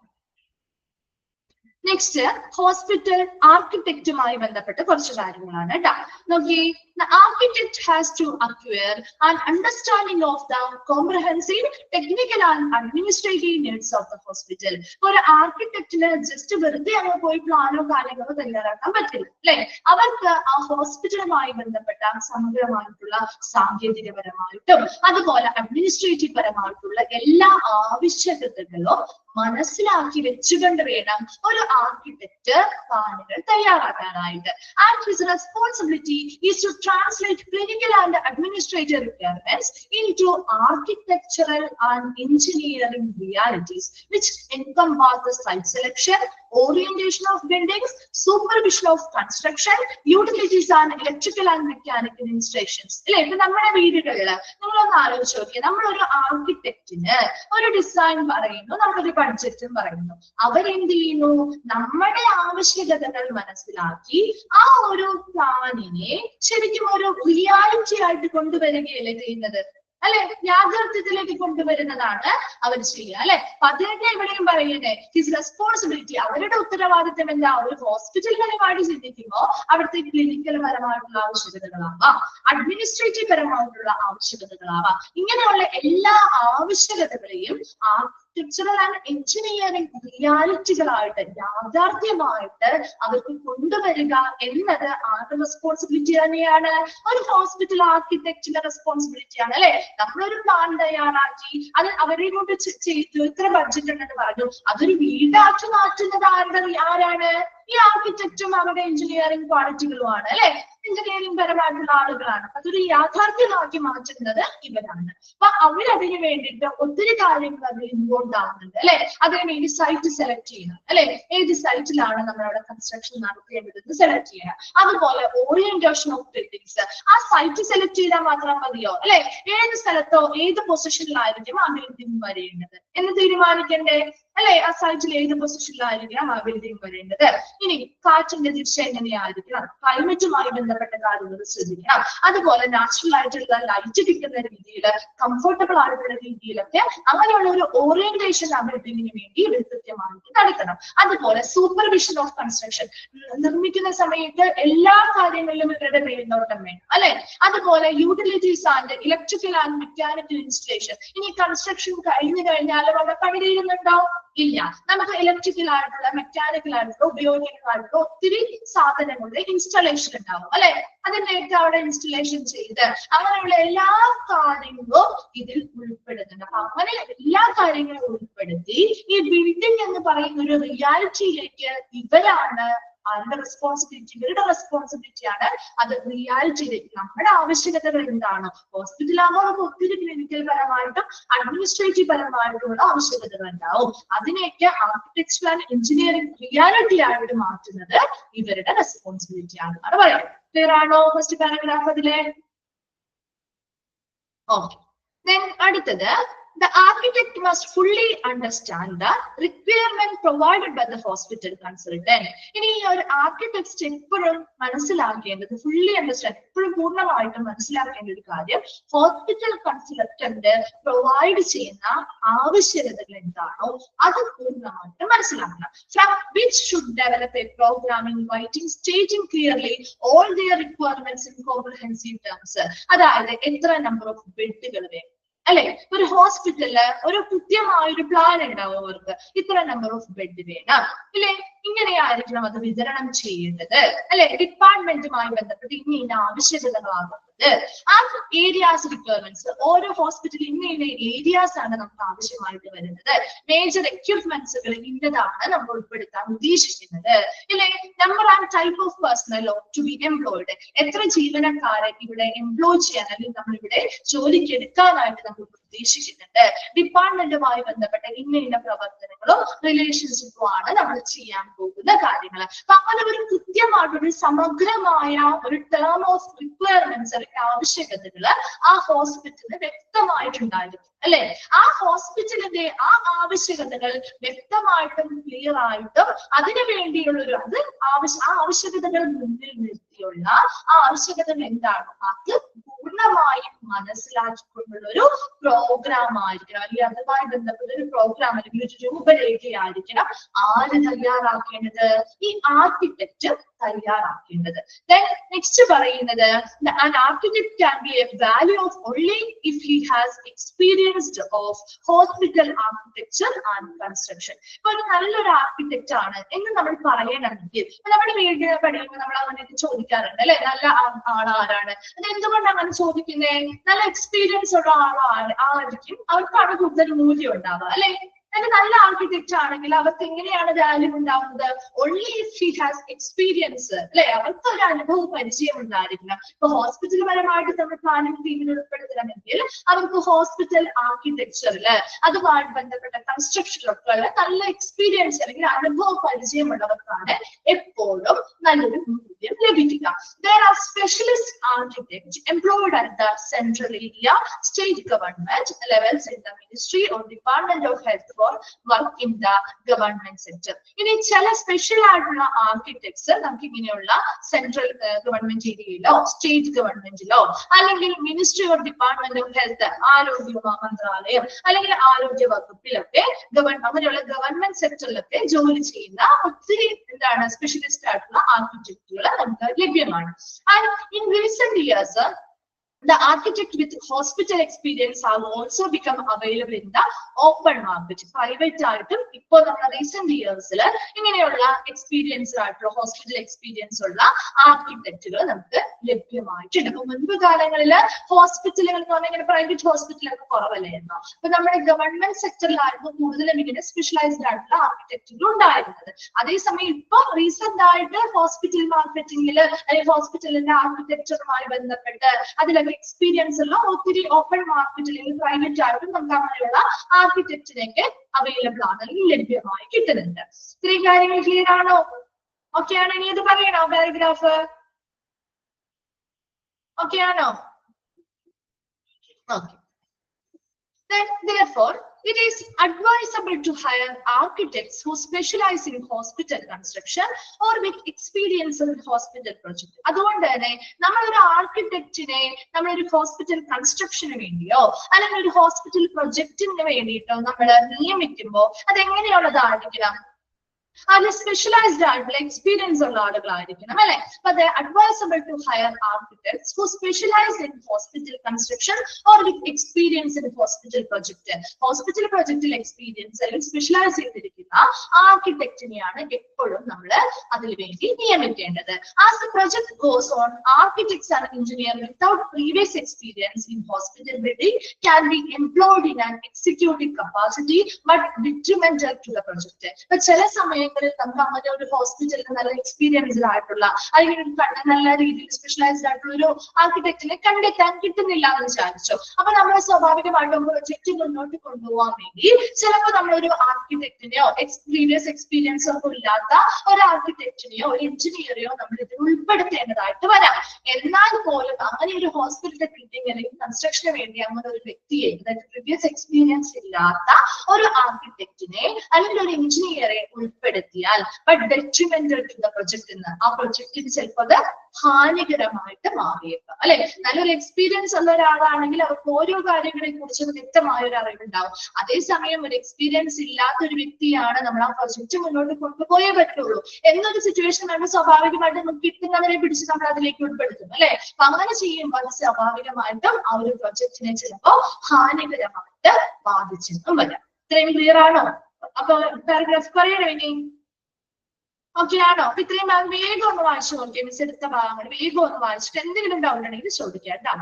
നെക്സ്റ്റ് ഹോസ്പിറ്റൽ ആർക്കിടെക്റ്റുമായി ബന്ധപ്പെട്ട് കുറച്ച് കാര്യങ്ങളാണ് കേട്ടോ. നോക്കി, the architect has to acquire an understanding of the comprehensive technical and administrative needs of the hospital. ഒരു ആർക്കിടെക്റ്റിന് ജസ്റ്റ് വെറുതെ അങ്ങ് പോയി പ്ലാനോ കാര്യങ്ങളോ തയ്യാറാക്കാൻ പറ്റില്ല, അല്ലെ. അവർക്ക് ആ ഹോസ്പിറ്റലുമായി ബന്ധപ്പെട്ട സമഗ്രമായിട്ടുള്ള സാങ്കേതികപരമായിട്ടും അതുപോലെ അഡ്മിനിസ്ട്രേറ്റീവ് പരമായിട്ടുള്ള എല്ലാ ആവശ്യകതകളും മനസ്സിലാക്കി വെച്ചുകൊണ്ട് വേണം ഒരു ആർക്കിടെക്ട് പ്ലാനുകൾ തയ്യാറാക്കാനായിട്ട്. And his responsibility is to translate clinical and administrative requirements into architectural and engineering realities, which encompass the site selection, orientation of buildings, supervision of construction, utilities and electrical and mechanical installations. അല്ലെ, ഇപ്പൊ നമ്മുടെ വീടുകളിൽ നിങ്ങളൊന്ന് ആലോചിച്ച് നോക്കിയാൽ നമ്മളൊരു ആർക്കിടെക്റ്റിന് ഒരു design പറയുന്നു, നമ്മളൊരു ബഡ്ജറ്റും പറയുന്നു. അവരെന്ത് ചെയ്യുന്നു, നമ്മുടെ ആവശ്യകതകൾ മനസ്സിലാക്കി ആ ഒരു പ്ലാനിനെ ശരിക്കും ഒരു റിയാലിറ്റി ആയിട്ട് കൊണ്ടുവരികയല്ലേ ചെയ്യുന്നത്, അല്ലെ. യാഥാർത്ഥ്യത്തിലേക്ക് കൊണ്ടുവരുന്നതാണ് അവർ ചെയ്യുക, അല്ലെ. അതിന്റെ ഇവിടെയും പറയുന്നത് ഹിസ് റെസ്പോൺസിബിലിറ്റി, അവരുടെ ഉത്തരവാദിത്തം എന്താ, ഒരു ഹോസ്പിറ്റൽ പരമായിട്ട് ചിന്തിക്കുമ്പോൾ അവിടുത്തെ ക്ലിനിക്കൽ പരമായിട്ടുള്ള ആവശ്യകതകളാവാം, അഡ്മിനിസ്ട്രേറ്റീവ് പരമായിട്ടുള്ള ആവശ്യകതകളാവാം. ഇങ്ങനെയുള്ള എല്ലാ ആവശ്യകതകളെയും ആർക്കിടെക്ചറൽ ആൻഡ് എഞ്ചിനീയറിംഗ് റിയാലിറ്റികളായിട്ട് യാഥാർത്ഥ്യമായിട്ട് അവർക്ക് കൊണ്ടുവരിക എന്നത് ആരുടെ റെസ്പോൺസിബിലിറ്റി തന്നെയാണ്, ഒരു ഹോസ്പിറ്റൽ ആർക്കിടെക്റ്റിന്റെ റെസ്പോൺസിബിലിറ്റിയാണ്, അല്ലെ. നമ്മളൊരു പ്ലാൻ തയ്യാറാക്കി അത് അവരെ കൊണ്ട് ചെയ്തു, ഇത്ര ബഡ്ജറ്റ് ഉണ്ടെന്ന് പറഞ്ഞു, അതൊരു വീടാക്കി മാറ്റുന്നത് ആരാണ്, ഈ ആർക്കിടെക്റ്റും അവരുടെ എഞ്ചിനീയറിംഗ് ക്വാളിറ്റികളുമാണ്, അല്ലെ. എഞ്ചിനീയറിംഗ് പരമായിട്ടുള്ള ആളുകളാണ്. അതൊരു യാഥാർത്ഥ്യമാക്കി മാറ്റുന്നത് ഇവരാണ്. അപ്പൊ അവരതിന് വേണ്ടിയിട്ട് ഒത്തിരി കാര്യങ്ങൾ അതിൽ ഇൻവോൾവ് ആവുന്നുണ്ട്, അല്ലെ. അതിനു വേണ്ടി സൈറ്റ് സെലക്ട് ചെയ്യണം, അല്ലെ. ഏത് സൈറ്റിലാണ് നമ്മൾ അവിടെ കൺസ്ട്രക്ഷൻ നടത്തേണ്ടതെന്ന് സെലക്ട് ചെയ്യണം. അതുപോലെ ഓറിയന്റേഷൻ ഓഫ് ബിൽഡിങ്സ്, ആ സൈറ്റ് സെലക്ട് ചെയ്താൽ മാത്രം മതിയോ, അല്ലെ. ഏത് സ്ഥലത്തോ ഏത് പൊസിഷനിലായിരിക്കും ആ ബിൽഡിംഗ് വരേണ്ടത് എന്ന് തീരുമാനിക്കണ്ടേ. അല്ലെ? ആ സൈറ്റിൽ ഏത് പൊസിഷനിലായിരിക്കണം ആ ബിൽഡിംഗ് വരേണ്ടത്. ഇനി കാറ്റിന്റെ ദിശ എങ്ങനെയായിരിക്കണം, ക്ലൈമറ്റുമായി ബന്ധപ്പെട്ട കാര്യങ്ങൾ ശ്രദ്ധിക്കണം. അതുപോലെ നാച്ചുറൽ ആയിട്ടുള്ള ലൈറ്റ് കിട്ടുന്ന രീതിയിൽ, കംഫർട്ടബിൾ ആയിട്ടുള്ള രീതിയിലൊക്കെ അങ്ങനെയുള്ള ഒരു ഓറിയന്റേഷൻ ആ ബിൽഡിങ്ങിന് വേണ്ടി ഇവർ കൃത്യമായിട്ട് നടക്കണം. അതുപോലെ സൂപ്പർവിഷൻ ഓഫ് കൺസ്ട്രക്ഷൻ, നിർമ്മിക്കുന്ന സമയത്ത് എല്ലാ കാര്യങ്ങളിലും ഇവരുടെ മേൽനോട്ടം വേണം, അല്ലെ? അതുപോലെ utilities and electrical and mechanical installation. ഇനി കൺസ്ട്രക്ഷൻ കഴിഞ്ഞു കഴിഞ്ഞാലും അവിടെ പണി തീരുന്നുണ്ടോ? ഇല്ല. നമുക്ക് ഇലക്ട്രിക്കൽ ആയിട്ടുള്ള മെക്കാനിക്കൽ ആയിട്ടുള്ള ഉപയോഗിക്കുന്നതായിട്ടുള്ള ഒത്തിരി സാധനങ്ങളുടെ ഇൻസ്റ്റലേഷൻ ഉണ്ടാവും, അല്ലെ? അതിന്റെയൊക്കെ അവിടെ ഇൻസ്റ്റലേഷൻ ചെയ്ത് അങ്ങനെയുള്ള എല്ലാ കാര്യങ്ങളും ഇതിൽ ഉൾപ്പെടുന്നുണ്ട്. അപ്പൊ അങ്ങനെ എല്ലാ കാര്യങ്ങളും ഉൾപ്പെടുത്തി ഈ ബിൽഡിംഗ് എന്ന് പറയുന്ന ഒരു റിയാലിറ്റിയിലേക്ക് ഇവരാണ് ആരുടെ റെസ്പോൺസിബിലിറ്റി? ഇവരുടെ റെസ്പോൺസിബിലിറ്റിയാണ് അത് റിയാലിറ്റിയിലേക്ക്. നമ്മുടെ ആവശ്യകതകൾ എന്താണ്? ഹോസ്പിറ്റലാകുമ്പോൾ നമുക്ക് ഒത്തിരി ക്ലിനിക്കൽ പരമായിട്ടും അഡ്മിനിസ്ട്രേറ്റീവ് പരമായിട്ടുള്ള ആവശ്യകതകൾ ഉണ്ടാവും. അതിനെയൊക്കെ ആർക്കിടെക്ചർ ആൻഡ് എഞ്ചിനീയറിംഗ് റിയാലിറ്റി ആയിട്ട് മാറ്റുന്നത് ഇവരുടെ റെസ്പോൺസിബിലിറ്റി ആണെന്നാണ് പറയുന്നത്. ക്ലിയർ ആണോ ഫസ്റ്റ് പാരഗ്രാഫ് അതിലെ? ഓക്കെ. Then അടുത്തത്, the architect must fully understand the requirement provided by the hospital consultant. ഇനി ഒരു ആർക്കിടെക്ട് എപ്പോഴും മനസ്സിലാക്കേണ്ടത്, ഫുള്ളി അണ്ടർസ്റ്റാൻഡ്, എപ്പോഴും പൂർണ്ണമായിട്ടും മനസ്സിലാക്കേണ്ട ഒരു കാര്യം, ഹോസ്പിറ്റൽ കൺസൾട്ടന്റ് പ്രൊവൈഡ് ചെയ്യുന്ന ആവശ്യകതകൾ എന്താണോ അത് പൂർണ്ണമായിട്ടും മനസ്സിലാക്കണം. From which should develop a program inviting stating clearly all their requirements in comprehensive terms. അതായത് എത്ര നമ്പർ ഓഫ് ബെഡുകൾ വേണം, അല്ലെ? ഒരു ഹോസ്പിറ്റലില് ഒരു കൃത്യമായ ഒരു പ്ലാൻ ഉണ്ടാവും അവർക്ക്, ഇത്ര നമ്പർ ഓഫ് ബെഡ് വേണം, ഇല്ലേ? ഇങ്ങനെയായിരിക്കണം അത് വിതരണം ചെയ്യേണ്ടത്, അല്ലെ? ഡിപ്പാർട്ട്മെന്റുമായി ബന്ധപ്പെട്ട് ഇന്ന ആവശ്യകതകളാകുന്നത്. ആ ഏരിയാസ് റിക്വയർമെന്റ്സ്, ഓരോ ഹോസ്പിറ്റലിൽ ഇന്ന ഏരിയാസ് ആണ് നമുക്ക് ആവശ്യമായിട്ട് വരുന്നത്. മേജർ എക്യുപ്മെന്റ്സുകൾ ഇന്നതാണ് നമ്മൾ ഉൾപ്പെടുത്താൻ ഉദ്ദേശിക്കുന്നത്, ഇല്ലേ? Number and type of personnel to be employed, എത്ര ജീവനക്കാരെ ഇവിടെ എംപ്ലോയ് ചെയ്യാൻ അല്ലെങ്കിൽ നമ്മൾ ഇവിടെ ജോലിക്ക് എടുക്കാനായിട്ട് നമ്മൾ ഉദ്ദേശിക്കുന്നുണ്ട്. ഡിപ്പാർട്ട്മെന്റുമായി ബന്ധപ്പെട്ട ഇന്ന പ്രവർത്തനങ്ങളും റിലേഷൻഷിപ്പും ആണ് നമ്മൾ ചെയ്യാൻ പോകുന്ന കാര്യങ്ങൾ. അപ്പൊ അങ്ങനെ ഒരു കൃത്യമായിട്ടൊരു സമഗ്രമായ ഒരു ടേം ഓഫ് റിക്വയർമെന്റ്സ് അല്ലെങ്കിൽ ആവശ്യകതകള് ആ ഹോസ്പിറ്റലിന് വ്യക്തമായിട്ടുണ്ടായിരുന്നു, അല്ലെ? ആ ഹോസ്പിറ്റലിന്റെ ആ ആവശ്യകതകൾ വ്യക്തമായിട്ടും ക്ലിയർ ആയിട്ടും അതിനു വേണ്ടിയുള്ള ഒരു ആ ആവശ്യകതകൾ മുന്നിൽ നിർത്തിയുള്ള ആ ആവശ്യകതകൾ എന്താണോ അത് പൂർണ്ണമായും മനസ്സിലാക്കിക്കൊണ്ടുള്ള ഒരു പ്രോഗ്രാം ആയിരിക്കണം, അല്ലെങ്കിൽ അതുമായി ബന്ധപ്പെട്ട ഒരു പ്രോഗ്രാം അല്ലെങ്കിൽ ഒരു രൂപരേഖയായിരിക്കണം ആര് തയ്യാറാക്കേണ്ടത്? ഈ ആർക്കിടെക്റ്റ് തയ്യാറാക്കേണ്ടത്. Then നെക്സ്റ്റ് പറയുന്നത്, an architect can be a value of only if he has experienced of hospital architecture and construction. ഇപ്പൊ ഒരു നല്ലൊരു ആർക്കിടെക്റ്റ് ആണ് എന്ന് നമ്മൾ പറയണമെങ്കിൽ നമ്മുടെ വീട്ടിൽ പഠിക്കുമ്പോൾ നമ്മൾ അങ്ങനെയൊക്കെ ചോദിക്കാറുണ്ട്, അല്ലെ? നല്ല ആളാരാണ്? അത് എന്തുകൊണ്ട് അങ്ങനെ ചോദിക്കുന്നത്? നല്ല എക്സ്പീരിയൻസ് ഉള്ള ആളായിരിക്കും, അവർക്കാണ് കൂടുതൽ മൂല്യം ഉണ്ടാവുക, അല്ലെ? നല്ല ആർക്കിടെക്റ്റ് ആണെങ്കിൽ അവർക്ക് എങ്ങനെയാണ് വാല്യൂ ഉണ്ടാവുന്നത്? Only if he has experience, അല്ലെ? അവർക്ക് ഒരു അനുഭവ പരിചയം ഉണ്ടായിരിക്കണം. ഇപ്പൊ ഹോസ്പിറ്റൽ പരമായിട്ട് നമ്മൾ പ്ലാനിംഗ് ടീമിൽ ഉൾപ്പെടുത്തണമെങ്കിൽ അവർക്ക് ഹോസ്പിറ്റൽ ആർക്കിടെക്ചറില് അതുമായി ബന്ധപ്പെട്ട കൺസ്ട്രക്ഷനിലൊക്കെ ഉള്ള നല്ല എക്സ്പീരിയൻസ് അല്ലെങ്കിൽ അനുഭവ പരിചയമുള്ളവർക്കാണ് എപ്പോഴും നല്ലൊരു മൂല്യം ലഭിക്കുക. There are specialist architects employed at the central area, state government levels in the ministry or department of health for work in the government sector. ഇനി ചില സ്പെഷ്യൽ ആയിട്ടുള്ള ആർക്കിടെക്ട്സ് നമുക്ക് ഇങ്ങനെയുള്ള സെൻട്രൽ ഗവൺമെന്റ് ഏരിയയിലോ സ്റ്റേറ്റ് ഗവൺമെന്റിലോ അല്ലെങ്കിൽ ministry or department of health, ആരോഗ്യ മന്ത്രാലയം അല്ലെങ്കിൽ ആരോഗ്യ വകുപ്പിലൊക്കെ അങ്ങനെയുള്ള ഗവൺമെന്റ് സെക്ടറിലൊക്കെ ജോലി ചെയ്യുന്ന ഒത്തിരി എന്താണ് സ്പെഷ്യലിസ്റ്റ് ആയിട്ടുള്ള ആർക്കിടെക്റ്റുകൾ നമുക്ക് ലഭ്യമാണ്. And in recent years the architect with hospital experience have also become available in the open market. Private ആയിട്ടും ഇപ്പോ നമ്മുടെ റീസെന്റ് ഇയേഴ്സിൽ ഇങ്ങനെയുള്ള എക്സ്പീരിയൻസ് ആയിട്ടുള്ള ഹോസ്പിറ്റൽ എക്സ്പീരിയൻസ് ഉള്ള ആർക്കിടെക്റ്റുകൾ നമുക്ക് ലഭ്യമായിട്ടുണ്ട്. ഇപ്പൊ മുൻപ് കാലങ്ങളിൽ ഹോസ്പിറ്റലുകൾ എന്ന് പറഞ്ഞാൽ ഇങ്ങനെ പ്രൈവറ്റ് ഹോസ്പിറ്റലൊക്കെ കുറവല്ലായിരുന്നു. അപ്പൊ നമ്മുടെ ഗവൺമെന്റ് സെക്ടറിലായിരുന്നു കൂടുതലും ഇങ്ങനെ സ്പെഷ്യലൈസ്ഡ് ആയിട്ടുള്ള ആർക്കിടെക്റ്റുകൾ ഉണ്ടായിരുന്നത്. അതേസമയം ഇപ്പൊ റീസെന്റ് ആയിട്ട് ഹോസ്പിറ്റൽ മാർക്കറ്റിംഗിൽ അല്ലെങ്കിൽ ഹോസ്പിറ്റലിന്റെ ആർക്കിടെക്ചറുമായി ബന്ധപ്പെട്ട് അതിലൊക്കെ എക്സ്പീരിയൻസ് ഉള്ള ഒത്തിരി ഓപ്പൺ മാർക്കറ്റിൽ പ്രൈവറ്റ് ആയിട്ടും നമുക്ക് അങ്ങനെയുള്ള ആർക്കിടെക്റ്റിനൊക്കെ അവൈലബിൾ ആണ് അല്ലെങ്കിൽ ലഭ്യമായി കിട്ടുന്നുണ്ട്. ഇത്രയും കാര്യങ്ങൾ ക്ലിയർ ആണോ? ഓക്കെ ആണോ? ഇനി ഇത് പറയണോ പാരഗ്രാഫ്? ഓക്കെ ആണോ? Okay. Then therefore it is advisable to hire architects who specialize in hospital construction or with experience in hospital project. അതുകൊണ്ട് തന്നെ നമ്മളൊരു ആർക്കിടെക്റ്റിനെ നമ്മളൊരു ഹോസ്പിറ്റൽ കൺസ്ട്രക്ഷന് വേണ്ടിയോ അല്ലെങ്കിൽ ഒരു ഹോസ്പിറ്റൽ പ്രൊജക്ടിന് വേണ്ടിയിട്ടോ നമ്മൾ നിയമിക്കുമ്പോൾ അതെങ്ങനെയുള്ളതായിരിക്കണം? അതിൽ സ്പെഷ്യലൈസ്ഡ് ആയിട്ടുള്ള എക്സ്പീരിയൻസ് ഉള്ള ആളുകളായിരിക്കണം അല്ലെ. അപ്പൊ advisable to hire architects who specialise in hospital construction or with experience in hospital project. Hospital പ്രൊജക്ടിൽ എക്സ്പീരിയൻസ് അല്ലെങ്കിൽ സ്പെഷ്യലൈസ് ചെയ്തിരിക്കുന്ന ആർക്കിടെക്റ്റിനെയാണ് എപ്പോഴും നമ്മൾ അതിനു വേണ്ടി നിയമിക്കേണ്ടത്. As the project goes on, architects and engineer without previous experience in hospital building can be employed in an executive capacity but detrimental to the project. അപ്പൊ ചില സമയങ്ങളിൽ നമുക്ക് അങ്ങനെ ഒരു ഹോസ്പിറ്റലിൽ നല്ല എക്സ്പീരിയൻസ്ഡ് ആയിട്ടുള്ള അല്ലെങ്കിൽ നല്ല രീതിയിൽ സ്പെഷ്യലൈസ്ഡ് ആയിട്ടുള്ള ഒരു ആർക്കിടെക്റ്റിനെ കണ്ടെത്താൻ കിട്ടുന്നില്ല എന്ന് വിചാരിച്ചു. അപ്പൊ നമ്മൾ സ്വാഭാവികമായിട്ടും പ്രൊജക്ട് മുന്നോട്ട് കൊണ്ടുപോകാൻ വേണ്ടി ചിലപ്പോൾ നമ്മളൊരു ആർക്കിടെക്റ്റിനെയോ പ്രീവിയസ് എക്സ്പീരിയൻസ് ഒന്നും ഇല്ലാത്ത ഒരു ആർക്കിടെക്റ്റിനെയോ ഒരു എഞ്ചിനീയറെയോ നമ്മൾ ഇതിൽ ഉൾപ്പെടുത്തേണ്ടതായിട്ട് വരാം. എന്നാൽ പോലും അങ്ങനെ ഒരു ഹോസ്പിറ്റൽ ബിൽഡിംഗ് അല്ലെങ്കിൽ കൺസ്ട്രക്ഷന് വേണ്ടി അങ്ങനെ ഒരു വ്യക്തിയെ, അതായത് പ്രീവിയസ് എക്സ്പീരിയൻസ് ഇല്ലാത്ത ഒരു ആർക്കിടെക്റ്റിനെ അല്ലെങ്കിൽ ഒരു എഞ്ചിനീയറെ ഉൾപ്പെടുത്തിയാൽ but detrimental to the project എന്ന്, ആ പ്രൊജക്ടിന് ചിലപ്പോൾ അത് ഹാനികരമായിട്ട് മാറിയേക്കാം അല്ലെ. നല്ലൊരു എക്സ്പീരിയൻസ് ഉള്ള ഒരാളാണെങ്കിൽ അവർക്ക് ഓരോ കാര്യങ്ങളെ കുറിച്ച് വ്യക്തമായ ഒരു അറിവുണ്ടാവും. അതേസമയം ഒരു എക്സ്പീരിയൻസ് ഇല്ലാത്ത ഒരു വ്യക്തിയാണ് നമ്മൾ ആ പ്രൊജക്ട് മുന്നോട്ട് കൊണ്ടുപോയേ പറ്റുള്ളൂ എന്നൊരു സിറ്റുവേഷൻ നമ്മൾ സ്വാഭാവികമായിട്ടും നമുക്ക് കിട്ടുന്നവരെ പിടിച്ച് നമ്മൾ അതിലേക്ക് ഉൾപ്പെടുത്തും അല്ലെ. അപ്പൊ അങ്ങനെ ചെയ്യുമ്പോൾ അത് സ്വാഭാവികമായിട്ടും ആ ഒരു പ്രൊജക്ടിനെ ചിലപ്പോൾ ഹാനികരമായിട്ട് ബാധിച്ചെന്നും വരാം. ഇത്രയും ക്ലിയർ ആണോ? അപ്പൊ പാരഗ്രാഫ് പറയണോ ഇനി? ഓക്കെ ആണോ? അപ്പൊ ഇത്രയും വേഗം ഒന്ന് വായിച്ചു നോക്കിയാൽ മിസ് എടുത്ത ഭാഗങ്ങൾ വേഗം ഒന്ന് വായിച്ചിട്ട് എന്തെങ്കിലും ഡൗട്ട് ഉണ്ടെങ്കിൽ ചോദിക്കാം കേട്ടോ.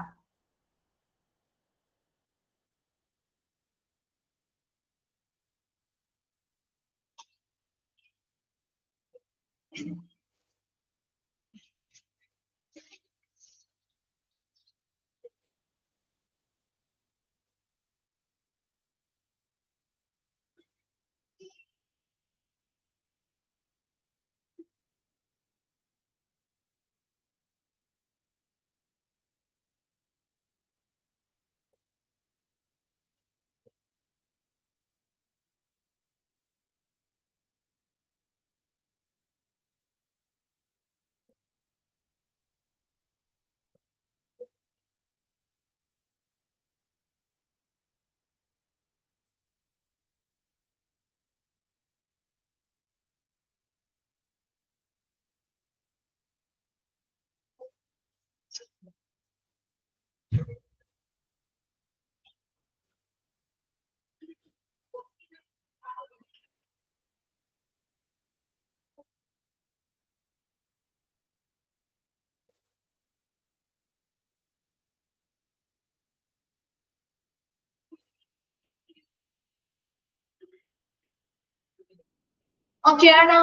ഓക്കെ ആണോ?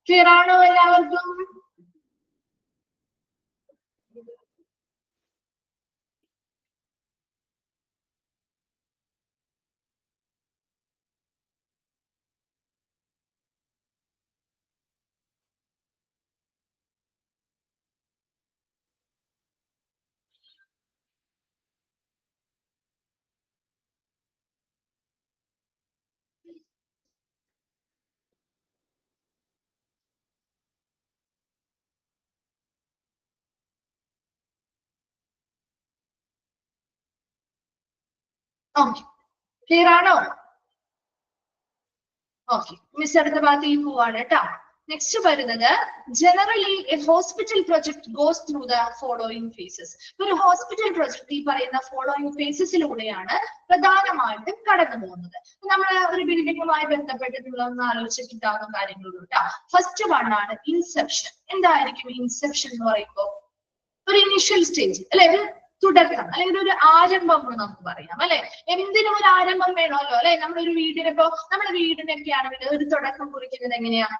ക്ലിയർ ആണോ എല്ലാവർക്കും? ഓക്കെ ക്ലിയർ ആണോ? ഓക്കെ മിസ് അടുത്ത ഭാഗത്തേക്ക് പോവാണ് കേട്ടോ. നെക്സ്റ്റ് വരുന്നത് generally a hospital project goes through the following phases. ഒരു ഹോസ്പിറ്റൽ പ്രൊജക്ട് ഈ പറയുന്ന ഫോളോയിങ് ഫേസസിലൂടെയാണ് പ്രധാനമായിട്ടും കടന്നു പോകുന്നത്. നമ്മൾ ഒരു ബിൽഡിങ്ങുമായി ബന്ധപ്പെട്ട് നിങ്ങളൊന്ന് ആലോചിച്ച് കിട്ടാവുന്ന കാര്യങ്ങളുള്ളൂ കേട്ടോ. ഫസ്റ്റ് വൺ ആണ് ഇൻസെപ്ഷൻ. എന്തായിരിക്കും ഇൻസെപ്ഷൻ എന്ന് പറയുമ്പോൾ? ഒരു ഇനിഷ്യൽ സ്റ്റേജ് അല്ലെ, ഒരു തുടക്കം അല്ലെങ്കിൽ ഒരു ആരംഭം എന്ന് നമുക്ക് പറയാം അല്ലെ. എന്തിനും ഒരു ആരംഭം വേണമല്ലോ അല്ലെ. നമ്മളൊരു വീടിനിപ്പോ നമ്മുടെ വീടിനൊക്കെ ആണെങ്കിൽ ഒരു തുടക്കം കുറിക്കുന്നത് എങ്ങനെയാണ്?